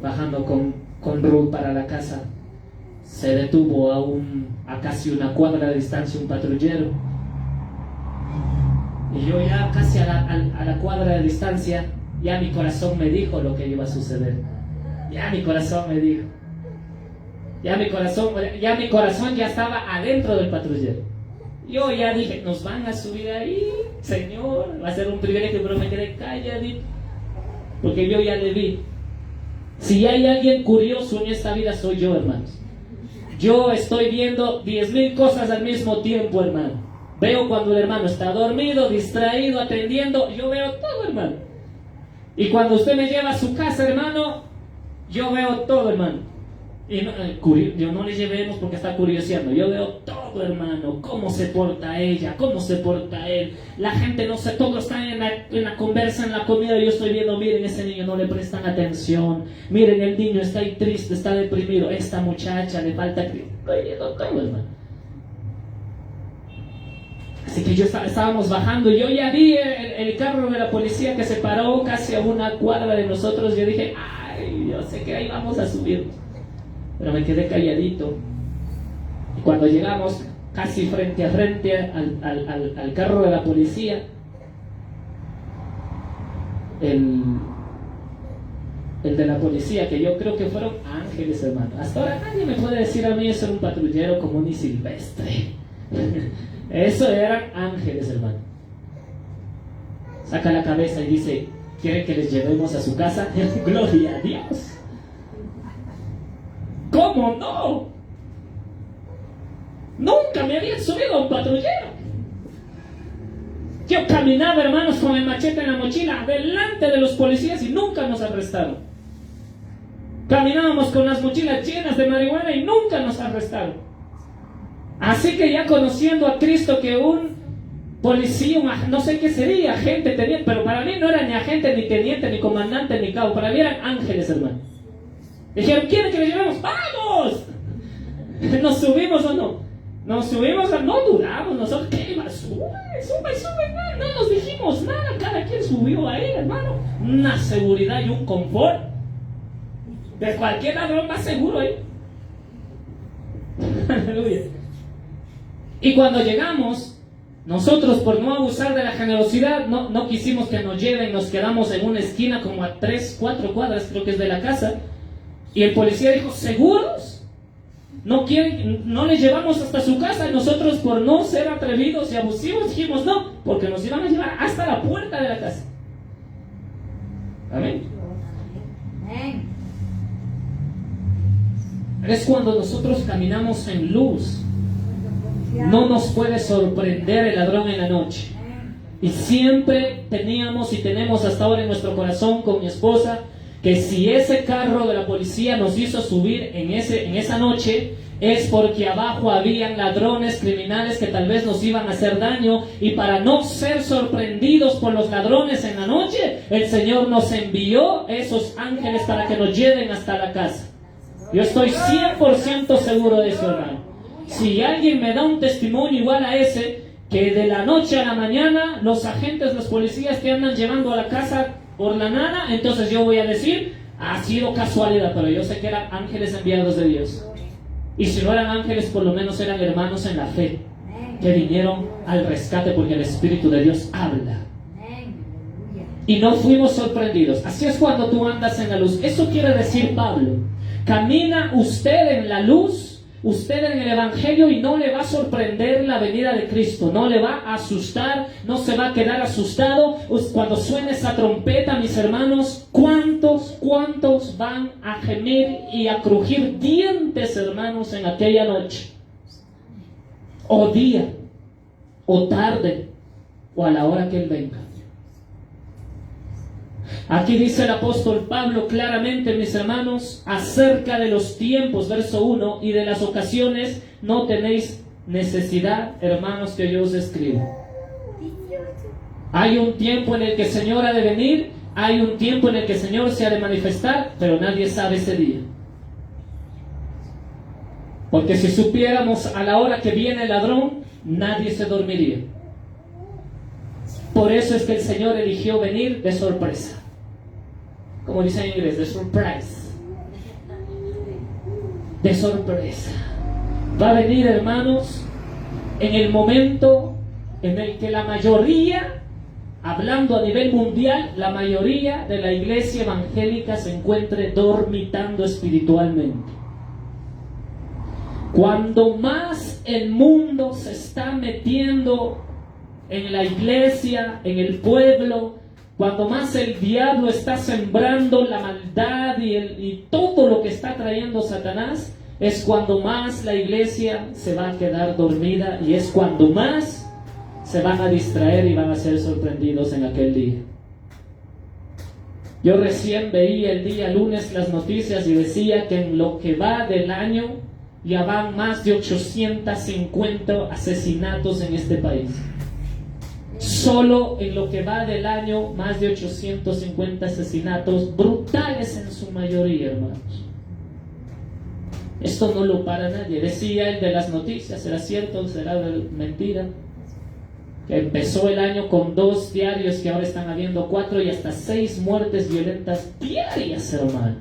S1: bajando con Ruth para la casa, se detuvo a casi una cuadra de distancia un patrullero. Y yo ya casi a la cuadra de distancia, ya mi corazón me dijo lo que iba a suceder. Ya mi corazón me dijo. Ya mi corazón ya estaba adentro del patrullero. Yo ya dije, nos van a subir ahí, Señor, va a ser un privilegio, pero me quedé calladito. Porque yo ya le vi. Si hay alguien curioso en esta vida, soy yo, hermanos. Yo estoy viendo 10,000 cosas al mismo tiempo, hermano. Veo cuando el hermano está dormido, distraído, atendiendo. Yo veo todo, hermano. Y cuando usted me lleva a su casa, hermano, yo veo todo, hermano. Y yo no le llevemos porque está curioseando. Yo veo todo, hermano. Cómo se porta ella, cómo se porta él. La gente no sé, todo está en la conversa, en la comida. Yo estoy viendo, miren, ese niño no le prestan atención. Miren, el niño está ahí triste, está deprimido. Esta muchacha le falta... Estoy viendo todo, hermano. Así que estábamos bajando y yo ya vi el carro de la policía que se paró casi a una cuadra de nosotros. Yo dije, ay, yo sé que ahí vamos a subir. Pero me quedé calladito. Y cuando llegamos casi frente a frente al carro de la policía, el de la policía, que yo creo que fueron ángeles, hermano. Hasta ahora nadie me puede decir a mí eso era un patrullero común y silvestre. Eso eran ángeles, hermano. Saca la cabeza y dice, ¿quieren que les llevemos a su casa? Gloria a Dios. ¿Cómo no? Nunca me habían subido a un patrullero. Yo caminaba, hermanos, con el machete en la mochila delante de los policías y nunca nos arrestaron. Caminábamos con las mochilas llenas de marihuana y nunca nos arrestaron. Así que ya conociendo a Cristo, que un policía, no sé qué sería, agente, teniente, pero para mí no era ni agente, ni teniente, ni comandante, ni cabo, para mí eran ángeles, hermano. Dijeron, ¿quieren que les llevemos? ¡Vamos! ¿Nos subimos o no? Nos subimos, no dudamos, nosotros, ¿qué más? Sube, no nos dijimos nada, cada quien subió ahí, hermano. Una seguridad y un confort. De cualquier ladrón más seguro ahí. Aleluya. Y cuando llegamos, nosotros por no abusar de la generosidad, no quisimos que nos lleven, nos quedamos en una esquina como a 3-4 cuadras, creo que es de la casa. Y el policía dijo, ¿seguros? no quieren, no les llevamos hasta su casa, y nosotros por no ser atrevidos y abusivos dijimos no, porque nos iban a llevar hasta la puerta de la casa. Amén.
S3: Amén.
S1: Es cuando nosotros caminamos en luz, no nos puede sorprender el ladrón en la noche. Y siempre teníamos y tenemos hasta ahora en nuestro corazón con mi esposa que si ese carro de la policía nos hizo subir en esa noche, es porque abajo habían ladrones criminales que tal vez nos iban a hacer daño, y para no ser sorprendidos por los ladrones en la noche, el Señor nos envió esos ángeles para que nos lleven hasta la casa. Yo estoy 100% seguro de eso, hermano. Si alguien me da un testimonio igual a ese, que de la noche a la mañana los agentes, los policías te andan llevando a la casa por la nada, entonces yo voy a decir, ha sido casualidad, pero yo sé que eran ángeles enviados de Dios. Y si no eran ángeles, por lo menos eran hermanos en la fe, que vinieron al rescate, porque el Espíritu de Dios habla. Y no fuimos sorprendidos. Así es cuando tú andas en la luz. Eso quiere decir Pablo. Camina usted en la luz, usted en el Evangelio, y no le va a sorprender la venida de Cristo, no le va a asustar, no se va a quedar asustado. Cuando suene esa trompeta, mis hermanos, ¿cuántos van a gemir y a crujir dientes, hermanos, en aquella noche? O día, o tarde, o a la hora que Él venga. Aquí dice el apóstol Pablo claramente, mis hermanos, acerca de los tiempos, verso 1, y de las ocasiones no tenéis necesidad, hermanos, que yo os escriba. Hay un tiempo en el que el Señor ha de venir, hay un tiempo en el que el Señor se ha de manifestar, pero nadie sabe ese día. Porque si supiéramos a la hora que viene el ladrón, nadie se dormiría. Por eso es que el Señor eligió venir de sorpresa. Como dice en inglés, de surprise. De sorpresa. Va a venir, hermanos, en el momento en el que la mayoría, hablando a nivel mundial, la mayoría de la iglesia evangélica se encuentre dormitando espiritualmente. Cuando más el mundo se está metiendo en la iglesia, en el pueblo, cuando más el diablo está sembrando la maldad y todo lo que está trayendo Satanás, es cuando más la iglesia se va a quedar dormida, y es cuando más se van a distraer y van a ser sorprendidos en aquel día. Yo recién veía el día lunes las noticias y decía que en lo que va del año ya van más de 850 asesinatos en este país. Solo en lo que va del año, más de 850 asesinatos brutales en su mayoría, hermanos. Esto no lo para nadie. Decía el de las noticias, ¿será cierto o será mentira? Que empezó el año con 2 diarios, que ahora están habiendo 4 y hasta 6 muertes violentas diarias, hermano.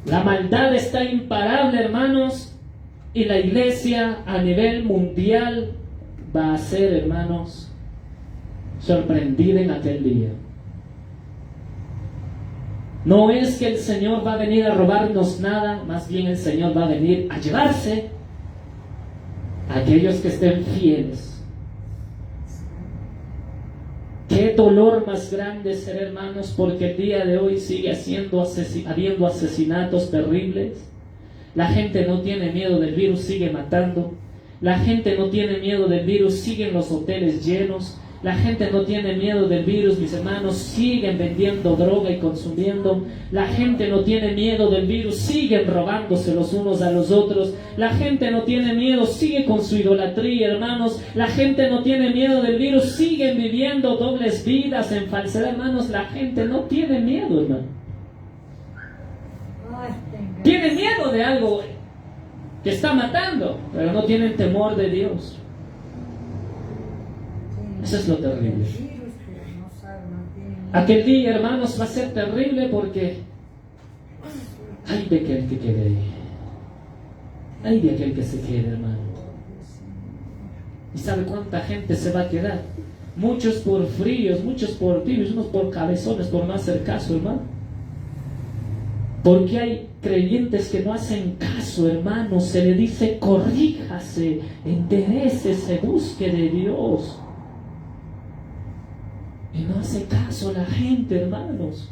S1: La maldad está imparable, hermanos, y la iglesia a nivel mundial va a ser, hermanos, sorprendida en aquel día. No es que el Señor va a venir a robarnos nada, más bien el Señor va a venir a llevarse a aquellos que estén fieles. Qué dolor más grande ser, hermanos, porque el día de hoy sigue habiendo asesinatos terribles. La gente no tiene miedo del virus, sigue matando. La gente no tiene miedo del virus, siguen los hoteles llenos. La gente no tiene miedo del virus, mis hermanos, siguen vendiendo droga y consumiendo. La gente no tiene miedo del virus, siguen robándose los unos a los otros. La gente no tiene miedo, sigue con su idolatría, hermanos. La gente no tiene miedo del virus, siguen viviendo dobles vidas en falsedad, hermanos. La gente no tiene miedo, hermano. Tiene miedo de algo que está matando, pero no tienen temor de Dios. Eso es lo terrible. Aquel día, hermanos, va a ser terrible porque hay de aquel que quede ahí. Hay de aquel que se quede, hermano. ¿Y sabe cuánta gente se va a quedar? Muchos por fríos, muchos por tibios, unos por cabezones, por no hacer caso, hermano. Porque hay creyentes que no hacen caso, hermanos. Se le dice corríjase, enderécese, busque de Dios. Y no hace caso la gente, hermanos.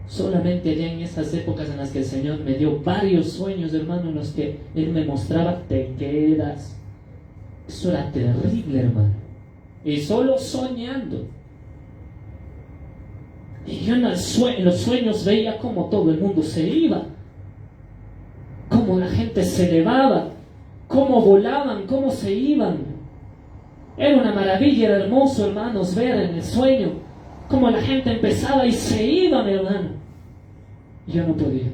S1: Solamente allá en esas épocas en las que el Señor me dio varios sueños, hermano, en los que Él me mostraba, te quedas. Eso era terrible, hermano. Y solo soñando. Y yo en los sueños veía cómo todo el mundo se iba, cómo la gente se elevaba, cómo volaban, cómo se iban. Era una maravilla, era hermoso, hermanos, ver en el sueño cómo la gente empezaba y se iba, mi hermano. Yo no podía.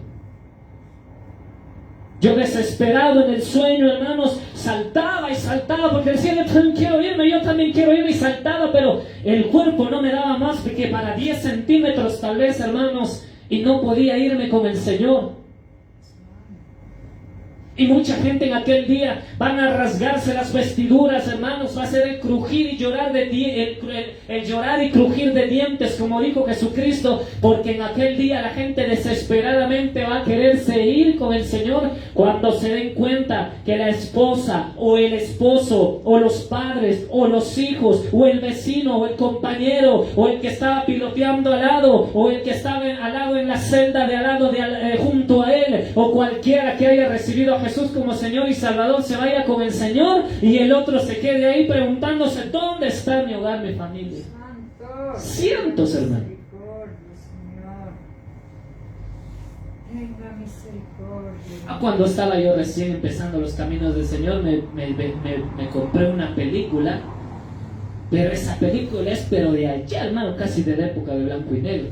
S1: Yo desesperado en el sueño, hermanos, saltaba y saltaba porque decía, yo también quiero irme y saltaba, pero el cuerpo no me daba más que para 10 centímetros tal vez, hermanos, y no podía irme con el Señor. Y mucha gente en aquel día van a rasgarse las vestiduras, hermanos, va a ser el crujir y llorar el llorar y crujir de dientes, como dijo Jesucristo, porque en aquel día la gente desesperadamente va a quererse ir con el Señor cuando se den cuenta que la esposa o el esposo o los padres o los hijos o el vecino o el compañero o el que estaba piloteando al lado o el que estaba al lado en la celda de al lado junto a él o cualquiera que haya recibido a Jesús como Señor y Salvador se vaya con el Señor y el otro se quede ahí preguntándose ¿dónde está mi hogar, mi familia? Cientos, hermano. Cuando estaba yo recién empezando los caminos del Señor me compré una película, pero esa película es de allá, hermano, casi de la época de blanco y negro.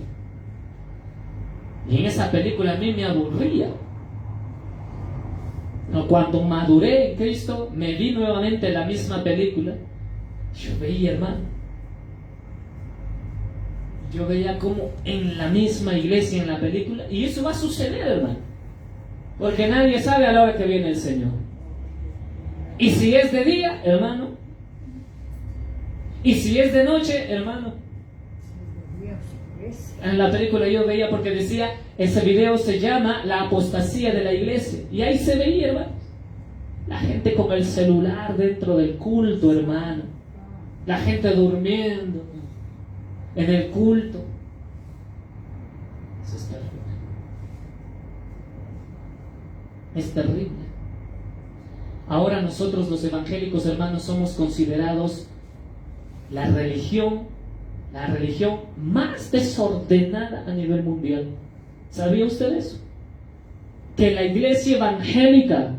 S1: Y en esa película a mí me aburría. Cuando maduré en Cristo, me vi nuevamente la misma película. Yo veía, hermano, yo veía como en la misma iglesia en la película, y eso va a suceder, hermano, porque nadie sabe a la hora que viene el Señor. Y si es de día, hermano, y si es de noche, hermano. En la película yo veía, porque decía, ese video se llama La apostasía de la iglesia, y ahí se veía, hermano, la gente con el celular dentro del culto, hermano, la gente durmiendo en el culto. Eso es terrible. Es terrible. Ahora nosotros los evangélicos, hermanos, somos considerados la religión más desordenada a nivel mundial. ¿Sabía usted eso? Que la iglesia evangélica,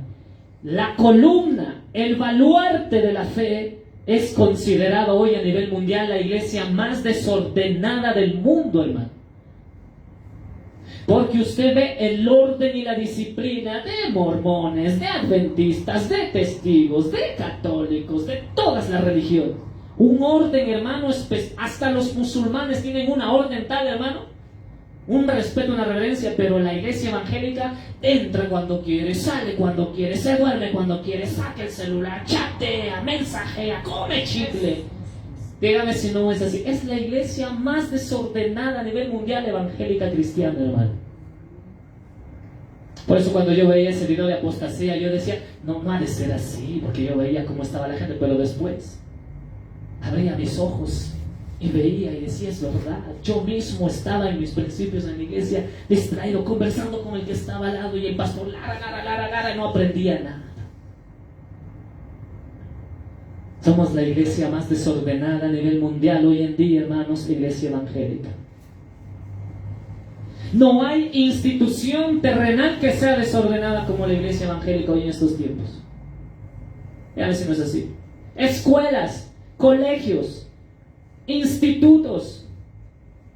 S1: la columna, el baluarte de la fe, es considerada hoy a nivel mundial la iglesia más desordenada del mundo, hermano. Porque usted ve el orden y la disciplina de mormones, de adventistas, de testigos, de católicos, de todas las religiones. Un orden, hermano, hasta los musulmanes tienen una orden tal, hermano, un respeto, una reverencia, pero la iglesia evangélica entra cuando quiere, sale cuando quiere, se duerme cuando quiere, saca el celular, chatea, mensajea, come chicle. Dígame si no es así. Es la iglesia más desordenada a nivel mundial evangélica cristiana, hermano. Por eso cuando yo veía ese video de apostasía, yo decía, no ha de ser así, porque yo veía cómo estaba la gente, pero después abría mis ojos y veía y decía, es verdad, yo mismo estaba en mis principios en la iglesia, distraído, conversando con el que estaba al lado, y el pastor lara, no aprendía nada. Somos la iglesia más desordenada a nivel mundial hoy en día, hermanos, iglesia evangélica. No hay institución terrenal que sea desordenada como la iglesia evangélica hoy en estos tiempos. Ya ver si no es así. Escuelas, colegios, institutos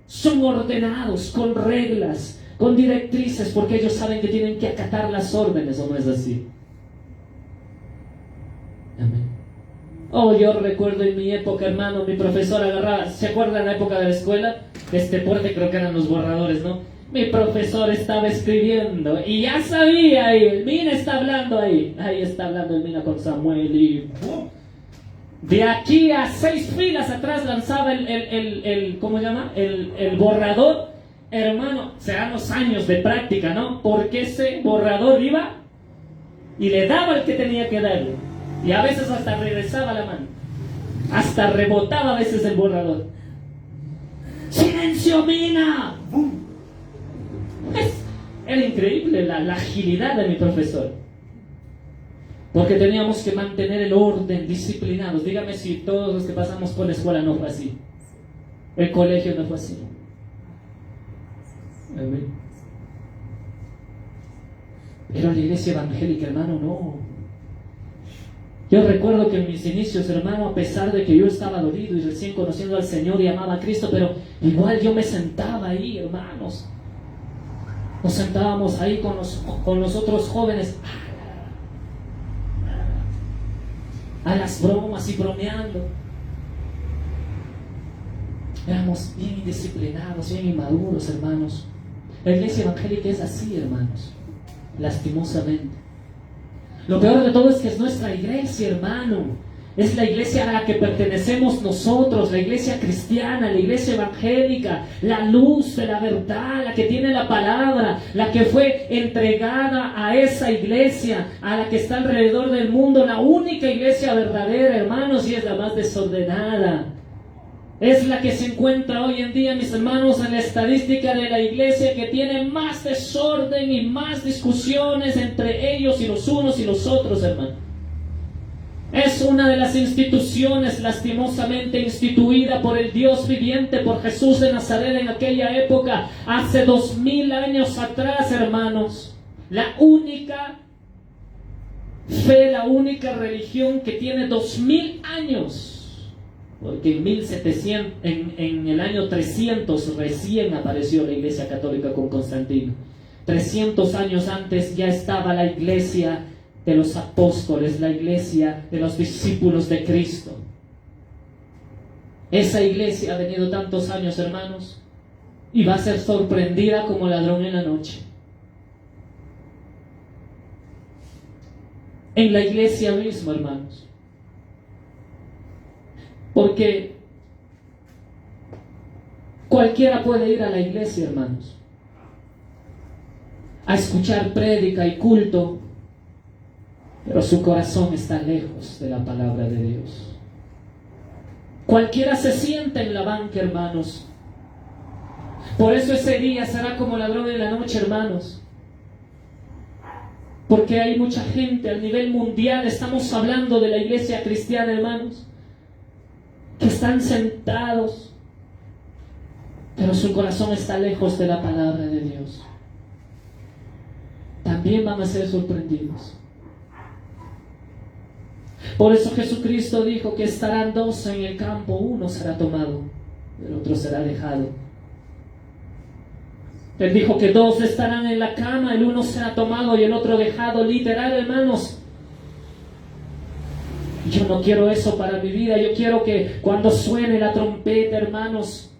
S1: son ordenados con reglas, con directrices, porque ellos saben que tienen que acatar las órdenes, ¿o no es así? Amén. Yo recuerdo en mi época, hermano, mi profesor agarraba, ¿se acuerdan en la época de la escuela? Este porte creo que eran los borradores, ¿no? Mi profesor estaba escribiendo y ya sabía ahí, el Mina está hablando ahí está hablando el Mina con Samuel y ¡pum! De aquí a 6 filas atrás lanzaba ¿cómo se llama? El borrador, hermano, serán los años de práctica, ¿no? Porque ese borrador iba y le daba el que tenía que darle. Y a veces hasta regresaba la mano. Hasta rebotaba a veces el borrador. ¡Silencio, Mina! ¡Bum! Era increíble la agilidad de mi profesor. Porque teníamos que mantener el orden, disciplinados. Dígame si todos los que pasamos por la escuela no fue así. El colegio no fue así. Amén. Pero la iglesia evangélica, hermano, no. Yo recuerdo que en mis inicios, hermano, a pesar de que yo estaba dolido y recién conociendo al Señor y amaba a Cristo, pero igual yo me sentaba ahí, hermanos. Nos sentábamos ahí con los otros jóvenes a las bromas y bromeando. Éramos bien indisciplinados, bien inmaduros, hermanos. La iglesia evangélica es así, hermanos, lastimosamente. Lo peor de todo es que es nuestra iglesia, hermano. Es la iglesia a la que pertenecemos nosotros, la iglesia cristiana, la iglesia evangélica, la luz de la verdad, la que tiene la palabra, la que fue entregada a esa iglesia, a la que está alrededor del mundo, la única iglesia verdadera, hermanos, y es la más desordenada. Es la que se encuentra hoy en día, mis hermanos, en la estadística de la iglesia, que tiene más desorden y más discusiones entre ellos y los unos y los otros, hermano. Es una de las instituciones lastimosamente instituida por el Dios viviente, por Jesús de Nazaret en aquella época, hace 2000 años atrás, hermanos. La única fe, la única religión que tiene 2000 años. Porque en 1700, en el año 300 recién apareció la Iglesia Católica con Constantino. 300 años antes ya estaba la Iglesia de los apóstoles, la Iglesia de los discípulos de Cristo. Esa Iglesia ha venido tantos años, hermanos, y va a ser sorprendida como ladrón en la noche. En la Iglesia misma, hermanos. Porque cualquiera puede ir a la iglesia, hermanos, a escuchar prédica y culto, pero su corazón está lejos de la palabra de Dios. Cualquiera se sienta en la banca, hermanos. Por eso ese día será como ladrón en la noche, hermanos. Porque hay mucha gente a nivel mundial, estamos hablando de la iglesia cristiana, hermanos, que están sentados, pero su corazón está lejos de la palabra de Dios. También van a ser sorprendidos. Por eso Jesucristo dijo que estarán dos en el campo, uno será tomado, el otro será dejado. Él dijo que dos estarán en la cama, el uno será tomado y el otro dejado. Literal, hermanos. Yo no quiero eso para mi vida. Yo quiero que cuando suene la trompeta, hermanos,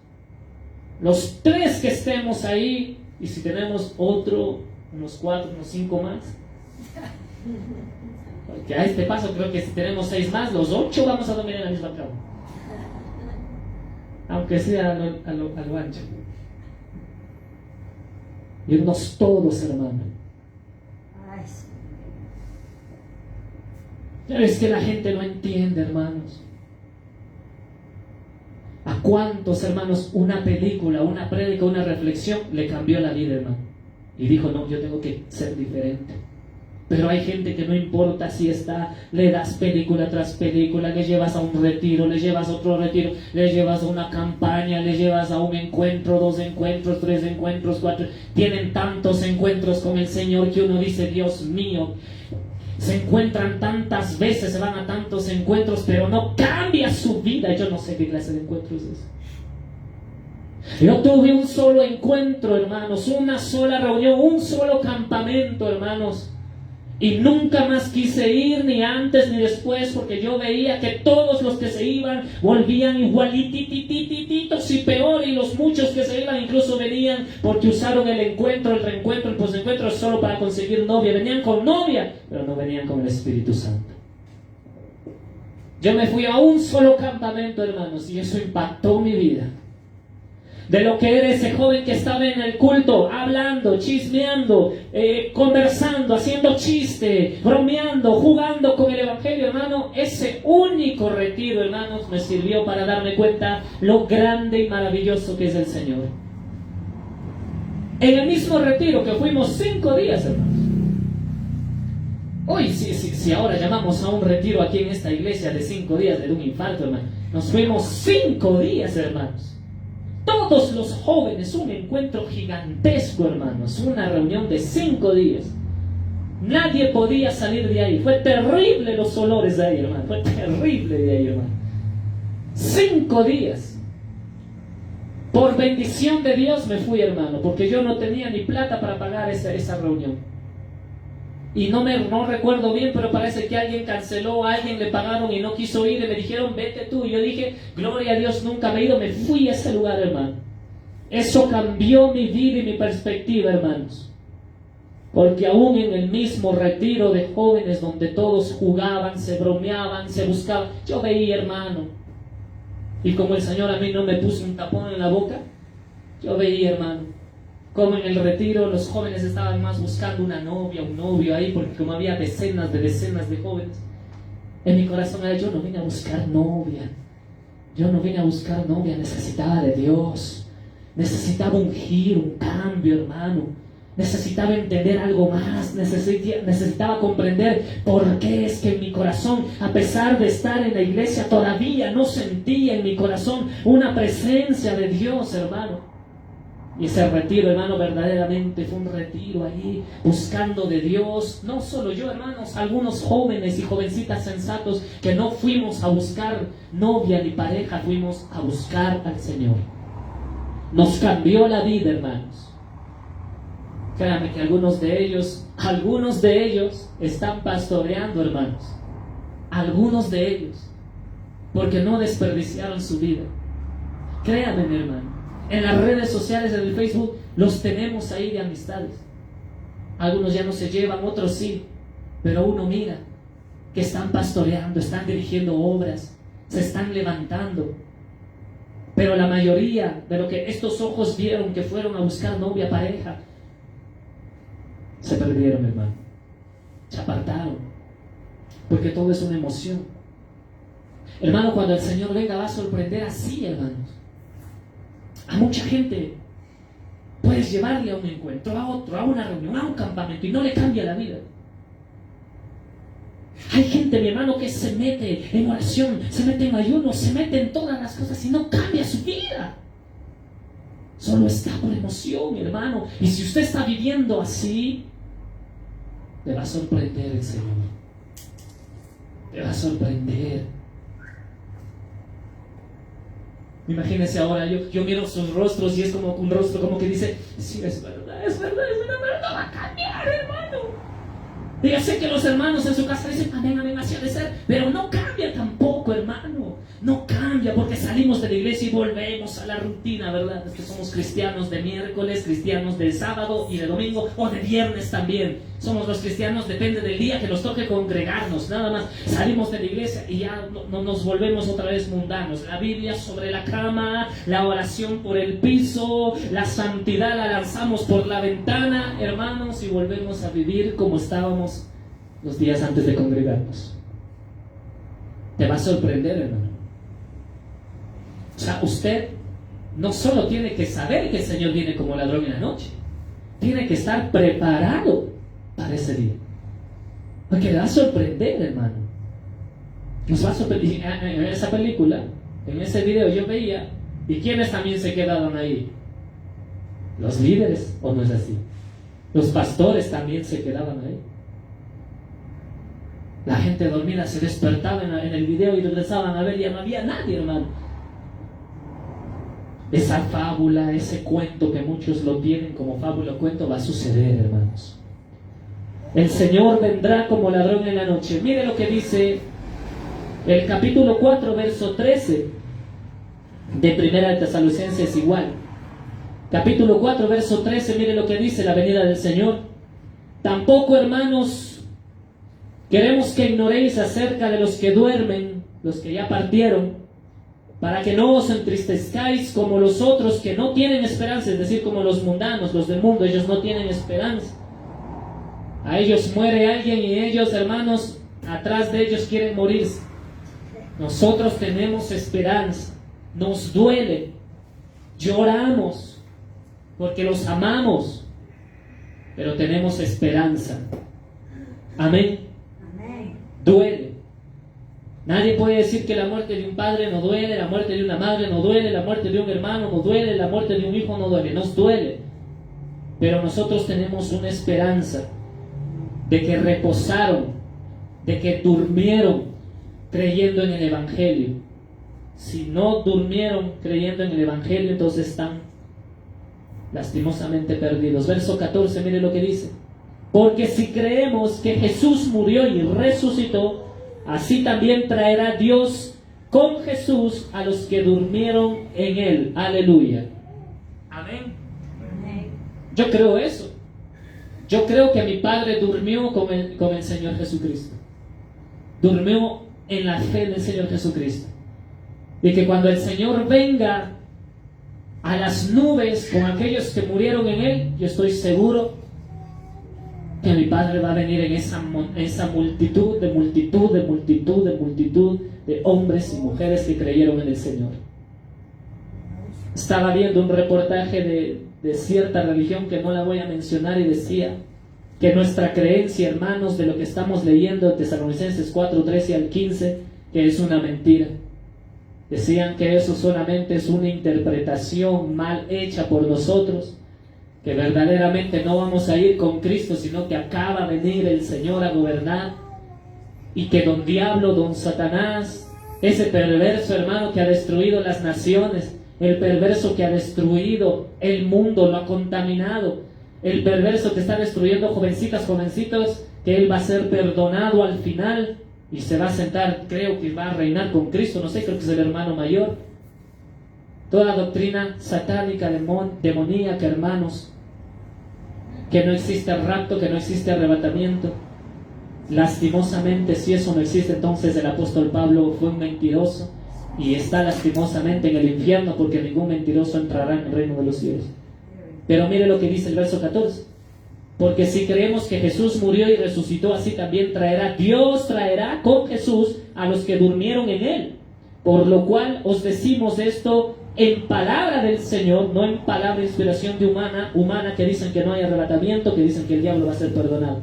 S1: los tres que estemos ahí, y si tenemos otro, unos 4, unos 5 más, porque a este paso creo que si tenemos 6 más, los 8 vamos a dormir en la misma cama, aunque sea a lo ancho. Irnos todos, hermano. Pero es que la gente no entiende, hermanos. ¿A cuántos, hermanos, una película, una prédica, una reflexión le cambió la vida, hermano? Y dijo, no, yo tengo que ser diferente. Pero hay gente que no importa si está, le das película tras película, le llevas a un retiro, le llevas a otro retiro, le llevas a una campaña, le llevas a un encuentro, 2 encuentros, 3 encuentros, 4. Tienen tantos encuentros con el Señor que uno dice, Dios mío, se encuentran tantas veces, se van a tantos encuentros, pero no cambia su vida. Yo no sé qué clase de encuentros es. Yo tuve un solo encuentro, hermanos, una sola reunión, un solo campamento, hermanos. Y nunca más quise ir, ni antes ni después, porque yo veía que todos los que se iban volvían igualitititititos y peor, y los muchos que se iban incluso venían porque usaron el encuentro, el reencuentro, el posencuentro solo para conseguir novia. Venían con novia, pero no venían con el Espíritu Santo. Yo me fui a un solo campamento, hermanos, y eso impactó mi vida. de lo que era ese joven que estaba en el culto, hablando, chismeando, conversando, haciendo chiste, bromeando, jugando con el Evangelio, hermano. Ese único retiro, hermanos, me sirvió para darme cuenta lo grande y maravilloso que es el Señor. En el mismo retiro que fuimos 5 días, hermanos. Hoy, si ahora llamamos a un retiro aquí en esta iglesia de 5 días, de un infarto, hermano. Nos fuimos 5 días, hermanos. Todos los jóvenes, un encuentro gigantesco, hermanos. Una reunión de 5 días. Nadie podía salir de ahí. Fue terrible los olores de ahí, hermano. Fue terrible de ahí, hermano. 5 días. Por bendición de Dios me fui, hermano, porque yo no tenía ni plata para pagar esa reunión. Y no recuerdo bien, pero parece que alguien canceló, a alguien le pagaron y no quiso ir, y me dijeron, vete tú. Y yo dije, gloria a Dios, nunca me he ido, me fui a ese lugar, hermano. Eso cambió mi vida y mi perspectiva, hermanos. Porque aún en el mismo retiro de jóvenes donde todos jugaban, se bromeaban, se buscaban, yo veía, hermano. Y como el Señor a mí no me puso un tapón en la boca, yo veía, hermano, como en el retiro los jóvenes estaban más buscando una novia, un novio ahí, porque como había decenas de jóvenes, en mi corazón era, yo no vine a buscar novia, necesitaba de Dios, necesitaba un giro, un cambio, hermano, necesitaba entender algo más, necesitaba comprender por qué es que en mi corazón, a pesar de estar en la iglesia, todavía no sentía en mi corazón una presencia de Dios, hermano. Y ese retiro, hermano, verdaderamente fue un retiro ahí, buscando de Dios. No solo yo, hermanos, algunos jóvenes y jovencitas sensatos que no fuimos a buscar novia ni pareja, fuimos a buscar al Señor. Nos cambió la vida, hermanos. Créanme que algunos de ellos están pastoreando, hermanos. Algunos de ellos, porque no desperdiciaron su vida. Créanme, mi hermano. En las redes sociales, en el Facebook, los tenemos ahí de amistades. Algunos ya no se llevan, otros sí. Pero uno mira que están pastoreando, están dirigiendo obras, se están levantando. Pero la mayoría de lo que estos ojos vieron que fueron a buscar novia, pareja, se perdieron, hermano. Se apartaron. Porque todo es una emoción. Hermano, cuando el Señor venga va a sorprender así, hermanos. A mucha gente puedes llevarle a un encuentro, a otro, a una reunión, a un campamento y no le cambia la vida. Hay gente, mi hermano, que se mete en oración, se mete en ayuno, se mete en todas las cosas y no cambia su vida. Solo está por emoción, mi hermano. Y si usted está viviendo así, te va a sorprender el Señor. Te va a sorprender. Imagínense ahora, yo miro sus rostros y es como un rostro como que dice, sí, es verdad, pero no va a cambiar, hermano. Y yo sé que los hermanos en su casa dicen, amén, así ha de ser, pero no cambia tampoco, hermano. No cambia porque salimos de la iglesia y volvemos a la rutina, ¿verdad? Es que somos cristianos de miércoles, cristianos de sábado y de domingo, o de viernes también. Somos los cristianos, depende del día que nos toque congregarnos, nada más. Salimos de la iglesia y ya no nos volvemos otra vez mundanos. La Biblia sobre la cama, la oración por el piso, la santidad la lanzamos por la ventana, hermanos, y volvemos a vivir como estábamos los días antes de congregarnos. Te va a sorprender, hermano. O sea, usted no solo tiene que saber que el Señor viene como ladrón en la noche, tiene que estar preparado para ese día. Porque le va a sorprender, hermano. Nos va a sorprender. En esa película, en ese video yo veía, ¿y quiénes también se quedaron ahí? Los líderes, ¿o no es así? Los pastores también se quedaban ahí. La gente dormida se despertaba en el video y regresaban a ver, ya no había nadie, hermano. Esa fábula, ese cuento que muchos lo tienen como fábula o cuento, va a suceder, hermanos. El Señor vendrá como ladrón en la noche. Mire lo que dice el capítulo 4, verso 13 de Primera de Tesalonicenses, igual. Capítulo 4, verso 13, mire lo que dice la venida del Señor. Tampoco, hermanos, queremos que ignoréis acerca de los que duermen, los que ya partieron, para que no os entristezcáis como los otros que no tienen esperanza, es decir, como los mundanos, los del mundo, ellos no tienen esperanza. A ellos muere alguien y ellos, hermanos, atrás de ellos quieren morirse. Nosotros tenemos esperanza, nos duele, lloramos, porque los amamos, pero tenemos esperanza. Amén.
S3: Amén.
S1: Duele. Nadie puede decir que la muerte de un padre no duele, la muerte de una madre no duele, la muerte de un hermano no duele, la muerte de un hijo no duele. Nos duele. Pero nosotros tenemos una esperanza de que reposaron, de que durmieron creyendo en el Evangelio. Si no durmieron creyendo en el Evangelio, entonces están lastimosamente perdidos. Verso 14, mire lo que dice. Porque si creemos que Jesús murió y resucitó, así también traerá Dios con Jesús a los que durmieron en Él. Aleluya. Amén.
S3: Amén.
S1: Yo creo eso. Yo creo que mi padre durmió con el Señor Jesucristo. Durmió en la fe del Señor Jesucristo. Y que cuando el Señor venga a las nubes con aquellos que murieron en Él, yo estoy seguro que mi Padre va a venir en esa multitud de hombres y mujeres que creyeron en el Señor. Estaba viendo un reportaje de cierta religión que no la voy a mencionar y decía que nuestra creencia, hermanos, de lo que estamos leyendo en Tesalonicenses 4, 13 al 15, que es una mentira. Decían que eso solamente es una interpretación mal hecha por nosotros, que verdaderamente no vamos a ir con Cristo, sino que acaba de venir el Señor a gobernar, y que don Diablo, don Satanás, ese perverso hermano que ha destruido las naciones, el perverso que ha destruido el mundo, lo ha contaminado, el perverso que está destruyendo jovencitas, jovencitos, que él va a ser perdonado al final y se va a sentar, creo que va a reinar con Cristo, no sé, creo que es el hermano mayor. Toda doctrina satánica, demoníaca, hermanos, que no existe rapto, que no existe arrebatamiento. Lastimosamente, si eso no existe, entonces el apóstol Pablo fue un mentiroso y está lastimosamente en el infierno, porque ningún mentiroso entrará en el reino de los cielos. Pero mire lo que dice el verso 14. Porque si creemos que Jesús murió y resucitó, así también Dios traerá con Jesús a los que durmieron en Él. Por lo cual os decimos esto en palabra del Señor, no en palabra de inspiración de humana, que dicen que no hay arrebatamiento, que dicen que el diablo va a ser perdonado.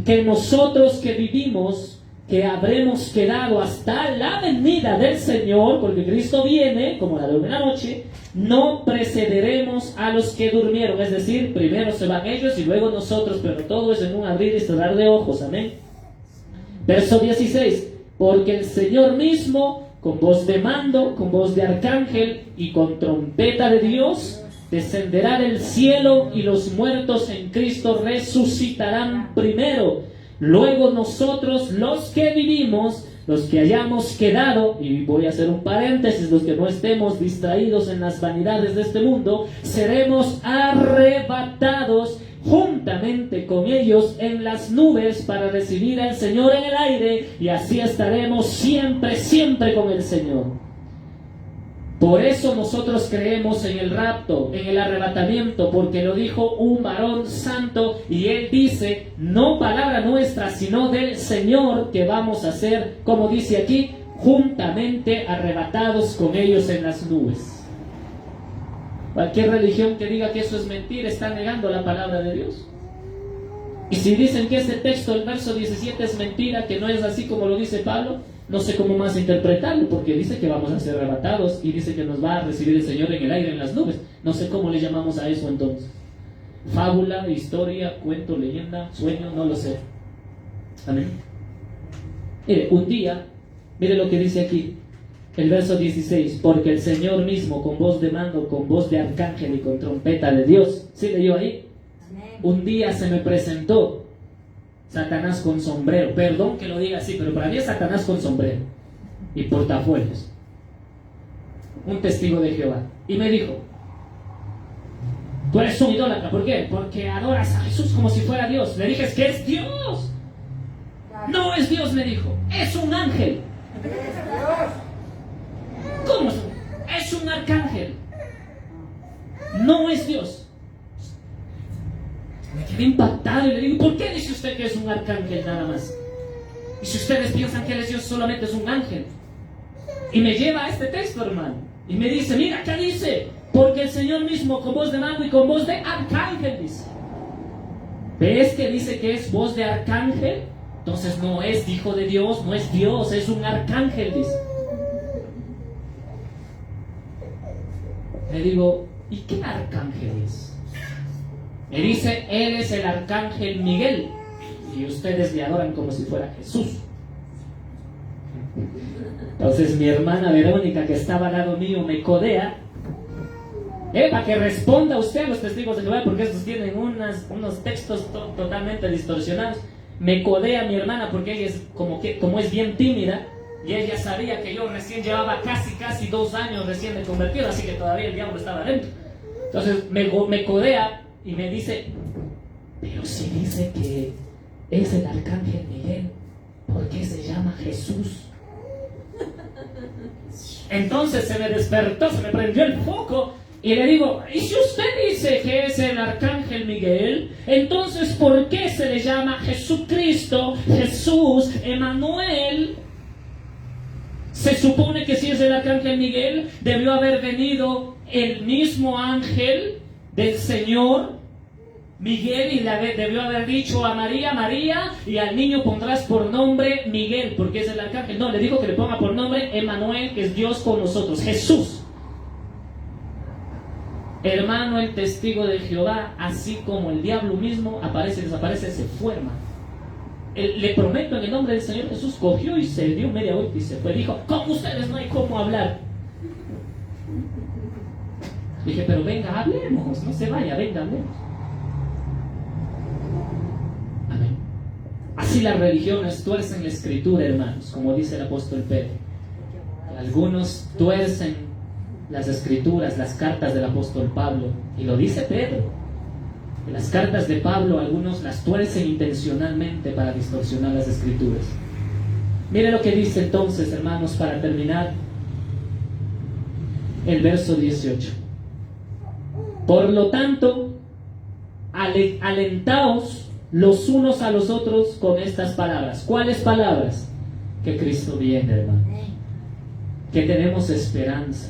S1: Que nosotros que vivimos, que habremos quedado hasta la venida del Señor, porque Cristo viene como la de una noche, no precederemos a los que durmieron. Es decir, primero se van ellos y luego nosotros, pero todo es en un abrir y cerrar de ojos. Amén. Verso 16. Porque el Señor mismo, con voz de mando, con voz de arcángel y con trompeta de Dios, descenderá del cielo, y los muertos en Cristo resucitarán primero. Luego nosotros, los que vivimos, los que hayamos quedado, y voy a hacer un paréntesis, los que no estemos distraídos en las vanidades de este mundo, seremos arrebatados juntamente con ellos en las nubes para recibir al Señor en el aire, y así estaremos siempre, siempre con el Señor. Por eso nosotros creemos en el rapto, en el arrebatamiento, porque lo dijo un varón santo, y él dice, no palabra nuestra, sino del Señor, que vamos a ser, como dice aquí, juntamente arrebatados con ellos en las nubes. Cualquier religión que diga que eso es mentira está negando la palabra de Dios. Y si dicen que ese texto, el verso 17, es mentira, que no es así como lo dice Pablo, no sé cómo más interpretarlo, porque dice que vamos a ser arrebatados y dice que nos va a recibir el Señor en el aire, en las nubes. No sé cómo le llamamos a eso entonces. Fábula, historia, cuento, leyenda, sueño, no lo sé. Amén. Mire, un día, mire lo que dice aquí, el verso 16. Porque el Señor mismo, con voz de mando, con voz de arcángel y con trompeta de Dios, ¿sí leyó ahí?
S3: Amén.
S1: Un día se me presentó Satanás con sombrero. Perdón que lo diga así, pero para mí es Satanás con sombrero y portafolio. Un testigo de Jehová. Y me dijo, tú eres un idólatra. ¿Por qué? Porque adoras a Jesús como si fuera Dios. Le dije, es que es Dios. No es Dios, me dijo. Es un ángel. ¿Cómo arcángel. No es Dios. Me quedé impactado y le digo, ¿por qué dice usted que es un arcángel nada más? Y si ustedes piensan que él es Dios, solamente es un ángel. Y me lleva a este texto, hermano. Y me dice, mira, acá dice, porque el Señor mismo con voz de mando y con voz de arcángel dice. ¿Ves que dice que es voz de arcángel? Entonces no es hijo de Dios, no es Dios, es un arcángel, dice. Le digo, ¿y qué arcángel es? Me dice, él es el arcángel Miguel. Y ustedes le adoran como si fuera Jesús. Entonces mi hermana Verónica, que estaba al lado mío, me codea para que responda usted a los testigos de Jehová, porque estos tienen unos textos totalmente distorsionados. Me codea mi hermana porque ella es como es bien tímida, y ella sabía que yo recién llevaba casi 2 años recién de convertido, así que todavía el diablo estaba dentro. Entonces me codea y me dice, pero si dice que es el arcángel Miguel, ¿por qué se llama Jesús? Entonces se me despertó, se me prendió el foco y le digo, ¿y si usted dice que es el arcángel Miguel, entonces ¿por qué se le llama Jesucristo, Jesús, Emmanuel? Se supone que si es el arcángel Miguel, debió haber venido el mismo ángel del Señor Miguel, y debió haber dicho a María, María, y al niño pondrás por nombre Miguel, porque es el arcángel. No, le dijo que le ponga por nombre Emmanuel, que es Dios con nosotros, Jesús. Hermano, el testigo de Jehová, así como el diablo mismo, aparece, desaparece, se fue, hermano. Le prometo en el nombre del Señor Jesús, cogió y se dio media vuelta y se fue. Dijo, con ustedes no hay cómo hablar. Dije, pero venga, hablemos, no se vaya, venga, hablemos. Amén. Así las religiones tuercen la escritura, hermanos, como dice el apóstol Pedro. Algunos tuercen las escrituras, las cartas del apóstol Pablo, y lo dice Pedro. Las cartas de Pablo, algunos las tuercen intencionalmente para distorsionar las escrituras. Mire lo que dice entonces, hermanos, para terminar, el verso 18. Por lo tanto, alentaos los unos a los otros con estas palabras. ¿Cuáles palabras? Que Cristo viene, hermano. Que tenemos esperanza.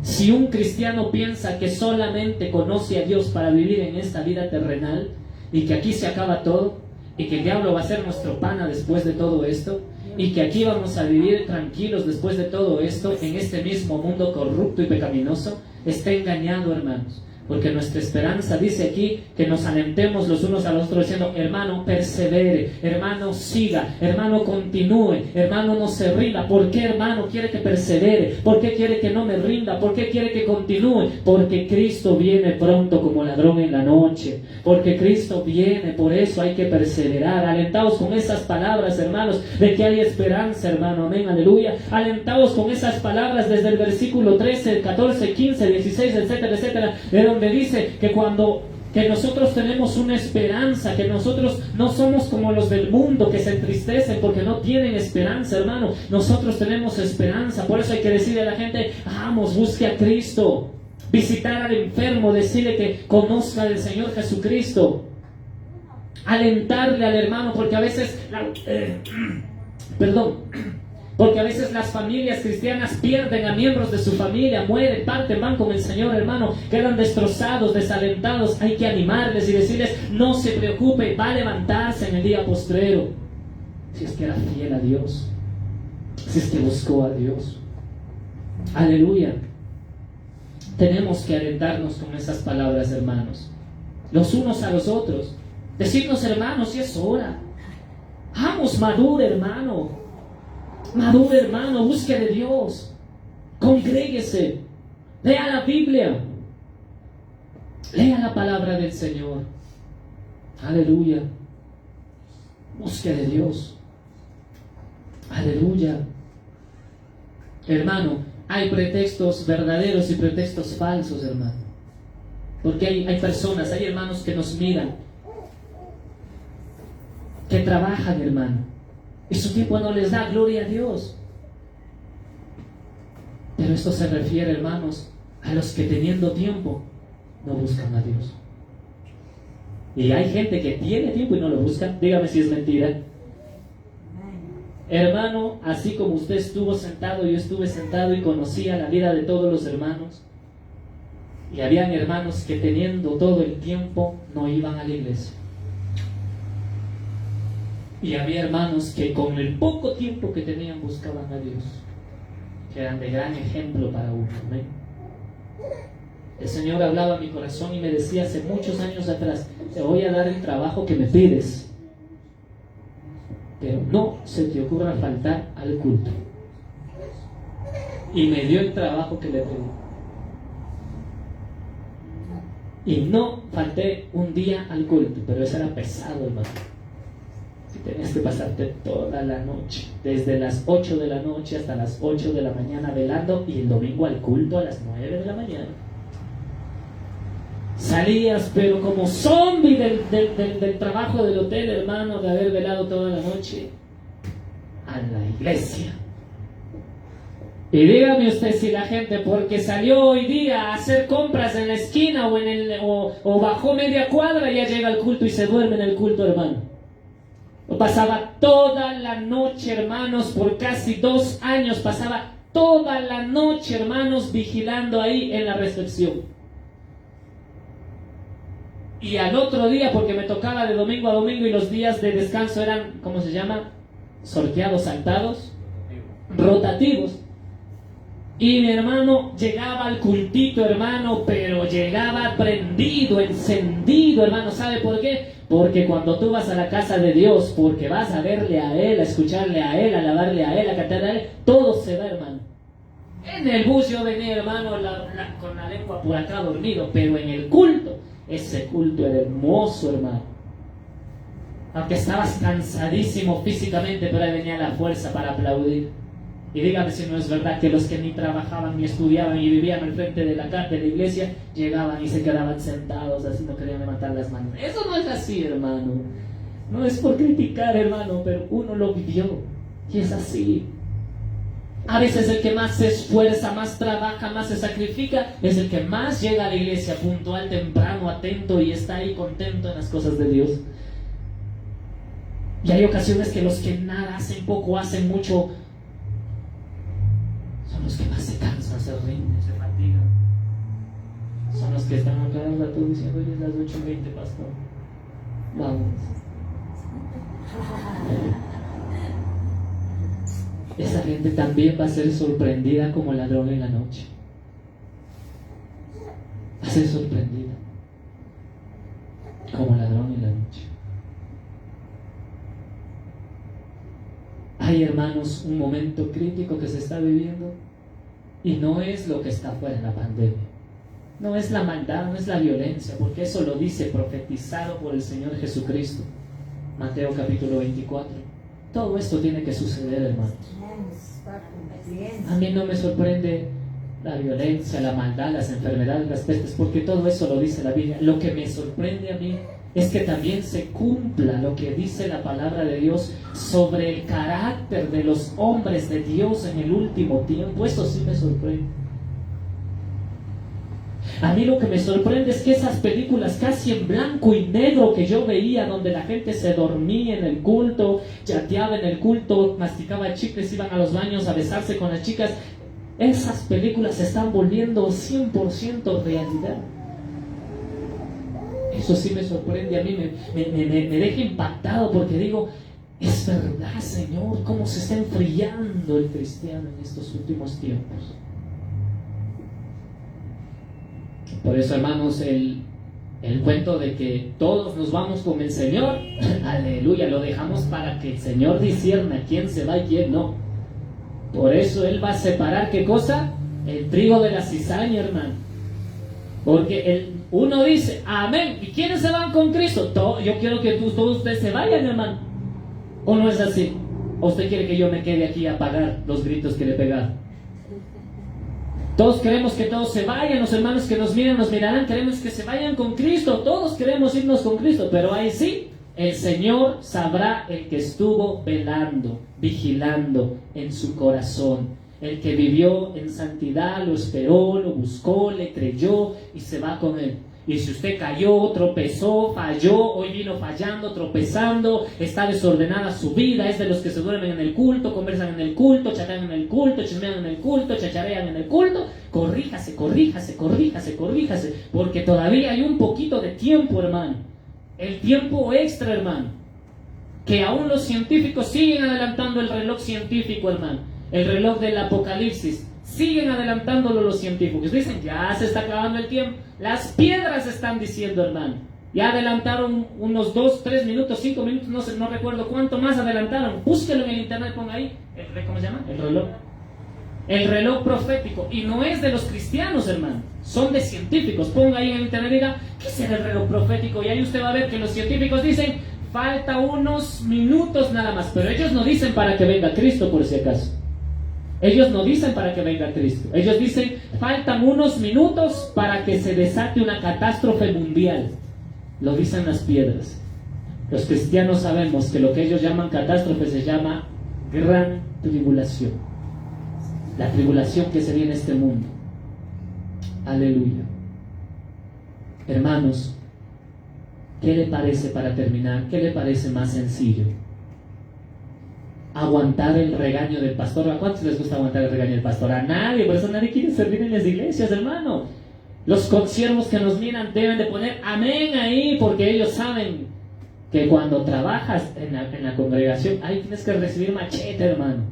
S1: Si un cristiano piensa que solamente conoce a Dios para vivir en esta vida terrenal y que aquí se acaba todo y que el diablo va a ser nuestro pana después de todo esto y que aquí vamos a vivir tranquilos después de todo esto en este mismo mundo corrupto y pecaminoso, está engañado, hermanos. Porque nuestra esperanza dice aquí que nos alentemos los unos a los otros diciendo, hermano, persevere, hermano, siga, hermano, continúe, hermano, no se rinda. ¿Por qué, hermano, quiere que persevere? ¿Por qué quiere que no me rinda? ¿Por qué quiere que continúe? Porque Cristo viene pronto como ladrón en la noche. Porque Cristo viene, por eso hay que perseverar. Alentaos con esas palabras, hermanos, de que hay esperanza, hermano, amén, aleluya. Alentaos con esas palabras desde el versículo 13, 14, 15, 16, etcétera, etcétera, donde dice que nosotros tenemos una esperanza, que nosotros no somos como los del mundo que se entristecen porque no tienen esperanza, hermano. Nosotros tenemos esperanza. Por eso hay que decirle a la gente, vamos, busque a Cristo. Visitar al enfermo, decirle que conozca del Señor Jesucristo. Alentarle al hermano, porque a veces porque a veces las familias cristianas pierden a miembros de su familia, mueren, parten, van con el Señor, hermano, quedan destrozados, desalentados. Hay que animarles y decirles, no se preocupe, va a levantarse en el día postrero. Si es que era fiel a Dios, si es que buscó a Dios. Aleluya. Tenemos que alentarnos con esas palabras, hermanos, los unos a los otros. Decirnos, hermanos, si es hora. Vamos, madure, hermano. Madure, hermano, busque de Dios. Congréguese. Lea la Biblia. Lea la palabra del Señor. Aleluya. Busque de Dios. Aleluya. Hermano, hay pretextos verdaderos y pretextos falsos, hermano. Porque hay personas, hay hermanos que nos miran, que trabajan, hermano, y su tiempo no les da, gloria a Dios. Pero esto se refiere, hermanos, a los que teniendo tiempo no buscan a Dios. Y hay gente que tiene tiempo y no lo busca. Dígame si es mentira. Hermano, así como usted estuvo sentado, yo estuve sentado y conocía la vida de todos los hermanos. Y habían hermanos que teniendo todo el tiempo no iban a la iglesia. Y había hermanos que con el poco tiempo que tenían buscaban a Dios, que eran de gran ejemplo para uno. ¿Amén? El Señor hablaba a mi corazón y me decía hace muchos años atrás: te voy a dar el trabajo que me pides, pero no se te ocurra faltar al culto. Y me dio el trabajo que le pedí. Y no falté un día al culto, pero eso era pesado, hermano. Si tenías que pasarte toda la noche, desde las 8 de la noche hasta las 8 de la mañana velando, y el domingo al culto a las 9 de la mañana. Salías pero como zombie del trabajo del hotel, hermano, de haber velado toda la noche, a la iglesia. Y dígame usted si la gente, porque salió hoy día a hacer compras en la esquina o bajó media cuadra, ya llega al culto y se duerme en el culto, hermano. Pasaba toda la noche, hermanos, por casi 2 años, pasaba toda la noche, hermanos, vigilando ahí en la recepción. Y al otro día, porque me tocaba de domingo a domingo y los días de descanso eran, ¿cómo se llama? Sorteados, saltados, rotativos. Y mi hermano llegaba al cultito, hermano, pero llegaba prendido, encendido, hermano. ¿Sabe por qué? Porque cuando tú vas a la casa de Dios, porque vas a verle a Él, a escucharle a Él, a alabarle a Él, a cantarle a Él, todo se va, hermano. En el bus yo venía, hermano, con la lengua por acá dormido, pero en el culto, ese culto era hermoso, hermano. Aunque estabas cansadísimo físicamente, pero ahí venía la fuerza para aplaudir. Y dígame si no es verdad que los que ni trabajaban, ni estudiaban y vivían al frente de la iglesia, llegaban y se quedaban sentados, así no querían levantar las manos. Eso no es así, hermano. No es por criticar, hermano, pero uno lo vivió. Y es así. A veces el que más se esfuerza, más trabaja, más se sacrifica, es el que más llega a la iglesia puntual, temprano, atento y está ahí contento en las cosas de Dios. Y hay ocasiones que los que nada hacen poco, hacen mucho, son los que más se cansan, se rinden, se fatigan. Son los que están acá un rato diciendo: hoy es las 8:20, pastor. Vamos. Esa gente también va a ser sorprendida como ladrón en la noche. Va a ser sorprendida como ladrón en la noche. Hay, hermanos, un momento crítico que se está viviendo y no es lo que está fuera en la pandemia. No es la maldad, no es la violencia, porque eso lo dice profetizado por el Señor Jesucristo. Mateo capítulo 24. Todo esto tiene que suceder, hermanos. A mí no me sorprende la violencia, la maldad, las enfermedades, las pestes, porque todo eso lo dice la Biblia. Lo que me sorprende a mí es que también se cumpla lo que dice la palabra de Dios sobre el carácter de los hombres de Dios en el último tiempo. Eso sí me sorprende. A mí lo que me sorprende es que esas películas casi en blanco y negro que yo veía, donde la gente se dormía en el culto, chateaba en el culto, masticaba chicles, iban a los baños a besarse con las chicas, esas películas se están volviendo 100% realidad. Eso sí me sorprende, a mí me deja impactado, porque digo: es verdad, Señor, cómo se está enfriando el cristiano en estos últimos tiempos. Por eso, hermanos, el cuento de que todos nos vamos con el Señor, aleluya, lo dejamos para que el Señor discierna quién se va y quién no. Por eso Él va a separar, ¿qué cosa? El trigo de la cizaña, hermano. Porque uno dice: amén. ¿Y quiénes se van con Cristo? Yo quiero que todos ustedes se vayan, hermano. ¿O no es así? ¿O usted quiere que yo me quede aquí a pagar los gritos que le pegaron? Todos queremos que todos se vayan, los hermanos que nos miran nos mirarán, queremos que se vayan con Cristo, todos queremos irnos con Cristo, pero ahí sí, el Señor sabrá el que estuvo velando, vigilando en su corazón, El que vivió en santidad, lo esperó, lo buscó, le creyó y se va con él. Y si usted cayó, tropezó, falló, hoy vino fallando, tropezando, está desordenada su vida, es de los que se duermen en el culto, conversan en el culto, chatean en el culto, chismean en el culto, chacharean en el culto, corríjase, porque todavía hay un poquito de tiempo, hermano. El tiempo extra, hermano. Que aún los científicos siguen adelantando el reloj científico, hermano. El reloj del apocalipsis. Siguen adelantándolo los científicos. Dicen, ya se está acabando el tiempo. Las piedras están diciendo, hermano. Ya adelantaron unos 2, 3 minutos, 5 minutos, no recuerdo cuánto más adelantaron. Búsquelo en el internet, ponga ahí. ¿Cómo se llama? El reloj. El reloj profético. Y no es de los cristianos, hermano. Son de científicos. Ponga ahí en el internet y diga, ¿qué será el reloj profético? Y ahí usted va a ver que los científicos dicen, falta unos minutos nada más. Pero ellos no dicen para que venga Cristo, por si acaso. Ellos no dicen para que venga Cristo. Ellos dicen, faltan unos minutos para que se desate una catástrofe mundial. Lo dicen las piedras. Los cristianos sabemos que lo que ellos llaman catástrofe se llama gran tribulación. La tribulación que se viene en este mundo. Aleluya. Hermanos, ¿qué le parece para terminar? ¿Qué le parece más sencillo? Aguantar el regaño del pastor. ¿A cuántos les gusta aguantar el regaño del pastor? A nadie, por eso nadie quiere servir en las iglesias, hermano. Los consiervos que nos miran deben de poner amén ahí, porque ellos saben que cuando trabajas en la congregación, ahí tienes que recibir machete, hermano.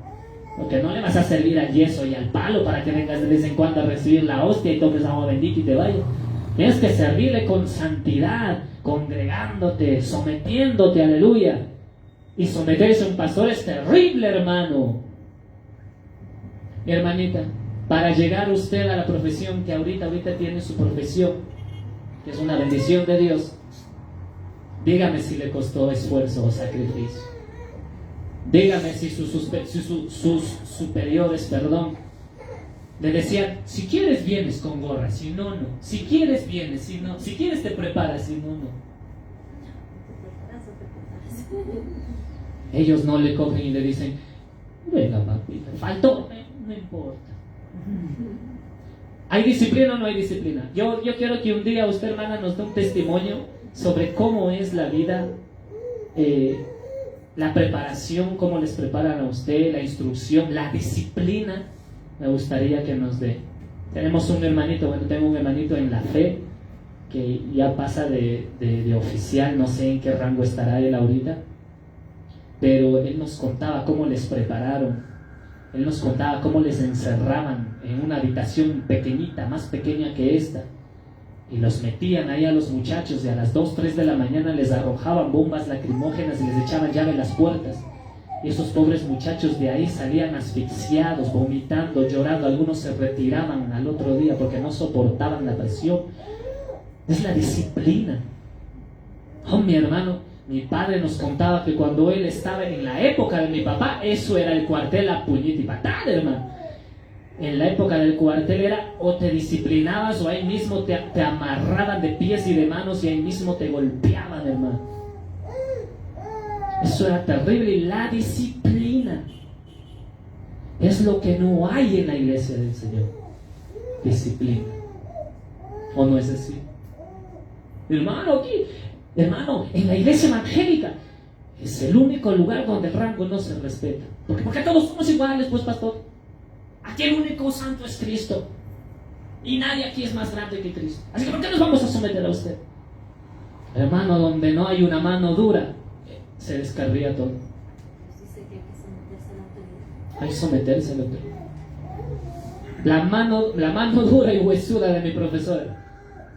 S1: Porque no le vas a servir al yeso y al palo para que vengas de vez en cuando a recibir la hostia y tomes agua bendita y te vayas. Tienes que servirle con santidad, congregándote, sometiéndote, aleluya. Y someterse a un pastor es terrible, hermano. Mi hermanita, para llegar usted a la profesión que ahorita tiene su profesión, que es una bendición de Dios, dígame si le costó esfuerzo o sacrificio. Dígame si sus superiores, le decían, si quieres vienes con gorra, si no, no. Si quieres vienes, si no. Si quieres te preparas, si no, no. Ellos no le cogen y le dicen, venga papi, faltó, no importa. ¿Hay disciplina o no hay disciplina? Yo quiero que un día usted, hermana, nos dé un testimonio sobre cómo es la vida, la preparación, cómo les preparan a usted, la instrucción, la disciplina. Me gustaría que nos dé. Tenemos un hermanito, tengo un hermanito en la fe que ya pasa de oficial, no sé en qué rango estará él ahorita. Pero él nos contaba cómo les prepararon. Él nos contaba cómo les encerraban en una habitación pequeñita, más pequeña que esta. Y los metían ahí a los muchachos y a las 2, 3 de la mañana les arrojaban bombas lacrimógenas y les echaban llave en las puertas. Y esos pobres muchachos de ahí salían asfixiados, vomitando, llorando. Algunos se retiraban al otro día porque no soportaban la presión. Es la disciplina. Oh, mi hermano. Mi padre nos contaba que cuando él estaba en la época de mi papá, eso era el cuartel a puñete y patada, hermano. En la época del cuartel era o te disciplinabas o ahí mismo te amarraban de pies y de manos y ahí mismo te golpeaban, hermano. Eso era terrible. Y la disciplina es lo que no hay en la iglesia del Señor. Disciplina. ¿O no es así? Hermano, aquí... Hermano, en la iglesia evangélica es el único lugar donde el rango no se respeta. Porque todos somos iguales, pues, pastor. Aquí el único santo es Cristo. Y nadie aquí es más grande que Cristo. Así que ¿por qué nos vamos a someter a usted? Hermano, donde no hay una mano dura, se descarría todo. Hay que someterse a la autoridad. La mano dura y huesuda de mi profesora.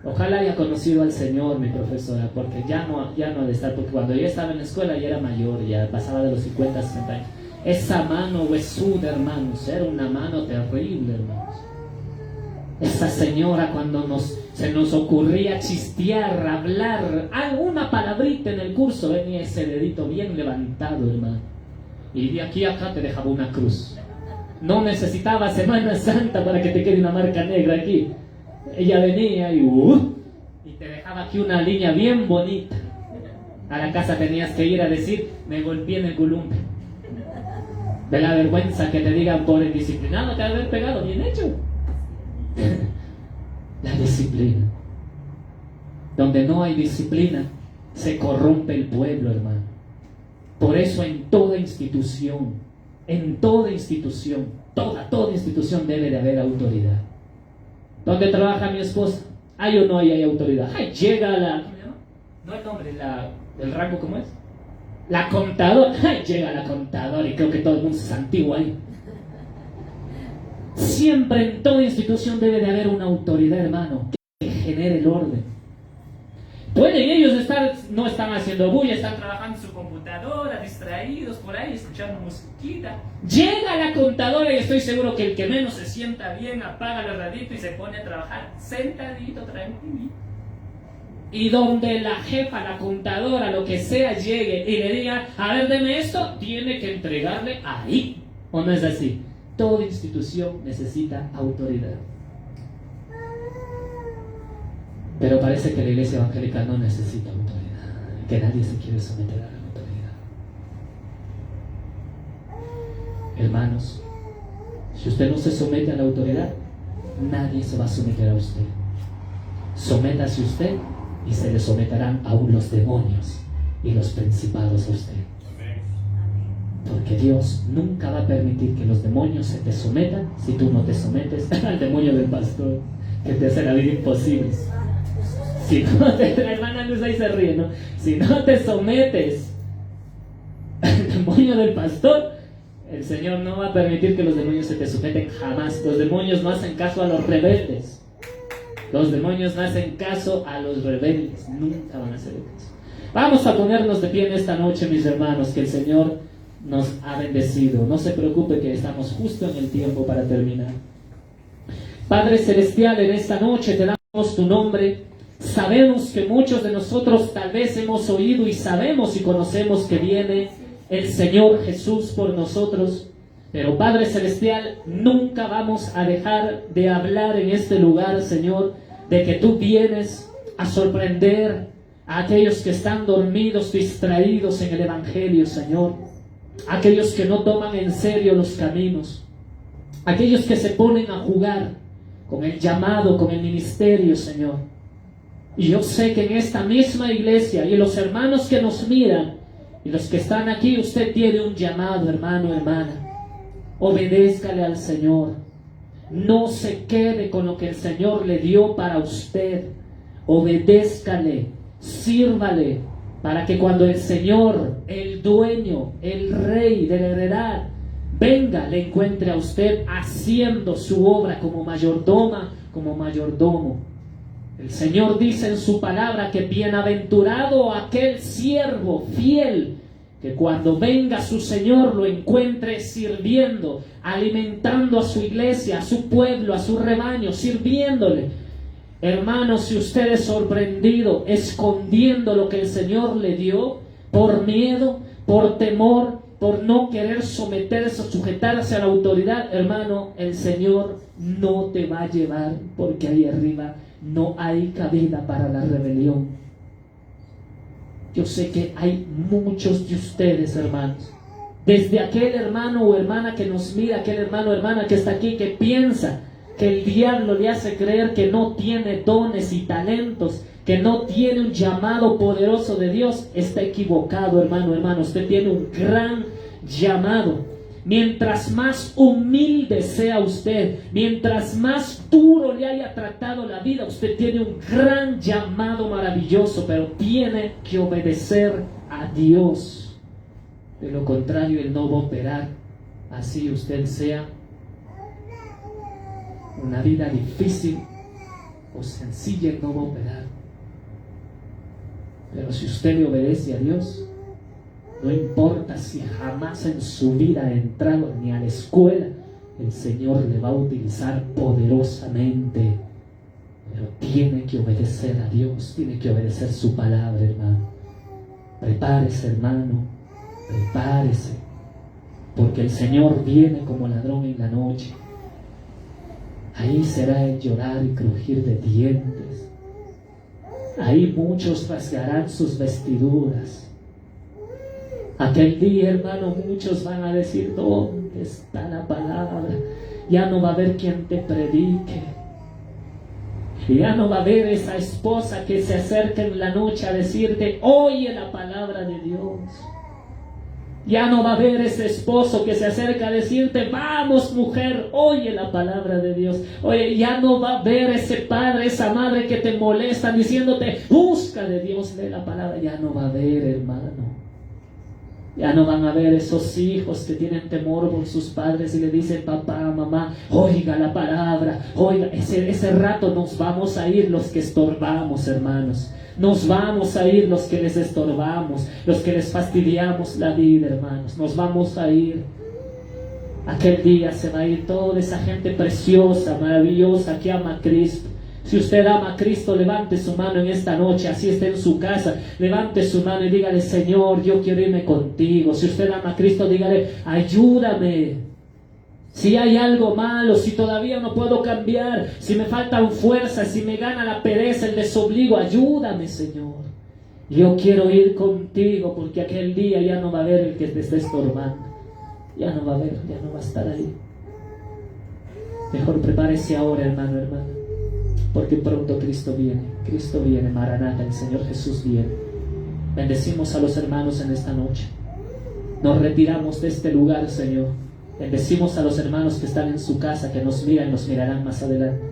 S1: Ojalá haya conocido al Señor, mi profesora, porque ya no ha de estar, porque cuando yo estaba en la escuela ya era mayor, ya pasaba de los 50, 60 años. Esa mano huesuda, hermanos, era una mano terrible, hermanos. Esa señora, cuando se nos ocurría chistear, hablar, alguna palabrita en el curso, venía ese dedito bien levantado, hermano. Y de aquí a acá te dejaba una cruz. No necesitaba Semana Santa para que te quede una marca negra aquí. Ella venía y te dejaba aquí una línea bien bonita. A la casa tenías que ir a decir, me golpeé en el columpio. De la vergüenza que te digan por indisciplinado, te ha de haber pegado, bien hecho. La disciplina. Donde no hay disciplina, se corrompe el pueblo, hermano. Por eso en toda institución, toda institución debe de haber autoridad. ¿Dónde trabaja mi esposa? ¿Hay o no hay autoridad? Ay, llega la... ¿cómo se llama? No el nombre, el rango, ¿cómo es? La contadora. Ay, llega la contadora y creo que todo el mundo se santigua ahí. Siempre en toda institución debe de haber una autoridad, hermano, que genere el orden. Pueden ellos no están haciendo bulla, están trabajando en su computadora, distraídos por ahí, escuchando musiquita. Llega la contadora y estoy seguro que el que menos se sienta bien apaga el radito y se pone a trabajar sentadito, tranquilito. Y donde la jefa, la contadora, lo que sea, llegue y le diga, a ver, deme esto, tiene que entregarle ahí. ¿O no es así? Toda institución necesita autoridad. Pero parece que la iglesia evangélica no necesita autoridad, que nadie se quiere someter a la autoridad. Hermanos, si usted no se somete a la autoridad, nadie se va a someter a usted. Sométase usted y se le someterán aún los demonios y los principados a usted. Porque Dios nunca va a permitir que los demonios se te sometan si tú no te sometes al demonio del pastor, que te hace la vida imposible. Si no te, la hermana Luz ahí se ríe, ¿no? Si no te sometes al demonio del pastor, el Señor no va a permitir que los demonios se te sujeten jamás. Los demonios no hacen caso a los rebeldes. Los demonios no hacen caso a los rebeldes. Nunca van a hacer caso. Vamos a ponernos de pie en esta noche, mis hermanos, que el Señor nos ha bendecido. No se preocupe que estamos justo en el tiempo para terminar. Padre Celestial, en esta noche te damos tu nombre. Sabemos que muchos de nosotros tal vez hemos oído y sabemos y conocemos que viene el Señor Jesús por nosotros. Pero Padre Celestial, nunca vamos a dejar de hablar en este lugar, Señor, de que tú vienes a sorprender a aquellos que están dormidos, distraídos en el Evangelio, Señor. Aquellos que no toman en serio los caminos. Aquellos que se ponen a jugar con el llamado, con el ministerio, Señor. Y yo sé que en esta misma iglesia y los hermanos que nos miran y los que están aquí, usted tiene un llamado, hermano, hermana. Obedézcale al Señor. No se quede con lo que el Señor le dio para usted. Obedézcale, sírvale, para que cuando el Señor, el dueño, el rey de la heredad, venga, le encuentre a usted haciendo su obra como mayordoma, como mayordomo. El Señor dice en su palabra que bienaventurado aquel siervo fiel, que cuando venga su Señor lo encuentre sirviendo, alimentando a su iglesia, a su pueblo, a su rebaño, sirviéndole. Hermano, si usted es sorprendido escondiendo lo que el Señor le dio, por miedo, por temor, por no querer someterse o sujetarse a la autoridad, hermano, el Señor no te va a llevar, porque ahí arriba no hay cabida para la rebelión. Yo sé que hay muchos de ustedes, hermanos, desde aquel hermano o hermana que nos mira, aquel hermano o hermana que está aquí, que piensa que el diablo le hace creer que no tiene dones y talentos, que no tiene un llamado poderoso de Dios. Está equivocado, hermano, hermano. Usted tiene un gran llamado. Mientras más humilde sea usted, mientras más duro le haya tratado la vida, usted tiene un gran llamado maravilloso, pero tiene que obedecer a Dios. De lo contrario, Él no va a operar. Así usted sea una vida difícil o sencilla, Él no va a operar. Pero si usted le obedece a Dios, no importa si jamás en su vida ha entrado ni a la escuela, el Señor le va a utilizar poderosamente. Pero tiene que obedecer a Dios, tiene que obedecer su palabra, hermano. Prepárese, hermano, prepárese, porque el Señor viene como ladrón en la noche. Ahí será el llorar y crujir de dientes. Ahí muchos rasgarán sus vestiduras. Aquel día, hermano, muchos van a decir, ¿dónde está la palabra? Ya no va a haber quien te predique. Ya no va a haber esa esposa que se acerque en la noche a decirte, oye la palabra de Dios. Ya no va a haber ese esposo que se acerca a decirte, vamos mujer, oye la palabra de Dios. Oye, ya no va a haber ese padre, esa madre que te molesta diciéndote, busca de Dios, lee la palabra. Ya no va a haber, hermano. Ya no van a ver esos hijos que tienen temor por sus padres y le dicen, papá, mamá, oiga la palabra, oiga. Ese rato nos vamos a ir los que estorbamos, hermanos. Nos vamos a ir los que les estorbamos, los que les fastidiamos la vida, hermanos. Nos vamos a ir. Aquel día se va a ir toda esa gente preciosa, maravillosa, que ama a Cristo. Si usted ama a Cristo, levante su mano en esta noche, así esté en su casa, levante su mano y dígale, Señor, yo quiero irme contigo. Si usted ama a Cristo, dígale, ayúdame. Si hay algo malo, si todavía no puedo cambiar, si me faltan fuerzas, si me gana la pereza, el desobligo, ayúdame, Señor. Yo quiero ir contigo, porque aquel día ya no va a haber el que te esté estorbando. Ya no va a haber, ya no va a estar ahí. Mejor prepárese ahora, hermano, hermana. Porque pronto Cristo viene, Maranata, el Señor Jesús viene. Bendecimos a los hermanos en esta noche. Nos retiramos de este lugar, Señor. Bendecimos a los hermanos que están en su casa, que nos miran y nos mirarán más adelante.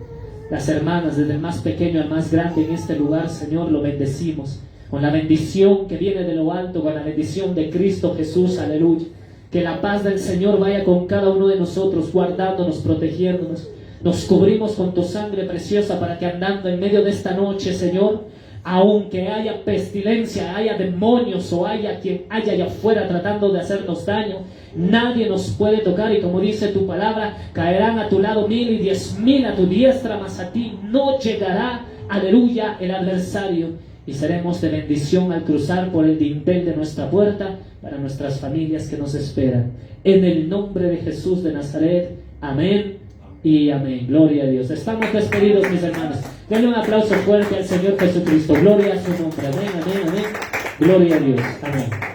S1: Las hermanas, desde el más pequeño al más grande en este lugar, Señor, lo bendecimos. Con la bendición que viene de lo alto, con la bendición de Cristo Jesús, aleluya. Que la paz del Señor vaya con cada uno de nosotros, guardándonos, protegiéndonos. Nos cubrimos con tu sangre preciosa para que andando en medio de esta noche, Señor, aunque haya pestilencia, haya demonios o haya quien haya allá afuera tratando de hacernos daño, nadie nos puede tocar. Y como dice tu palabra, caerán a tu lado 1000 y 10,000 a tu diestra, mas a ti no llegará, aleluya, el adversario. Y seremos de bendición al cruzar por el dintel de nuestra puerta para nuestras familias que nos esperan. En el nombre de Jesús de Nazaret, amén y amén. Gloria a Dios. Estamos despedidos, mis hermanos. Denle un aplauso fuerte al Señor Jesucristo. Gloria a su nombre. Amén, amén, amén. Gloria a Dios. Amén.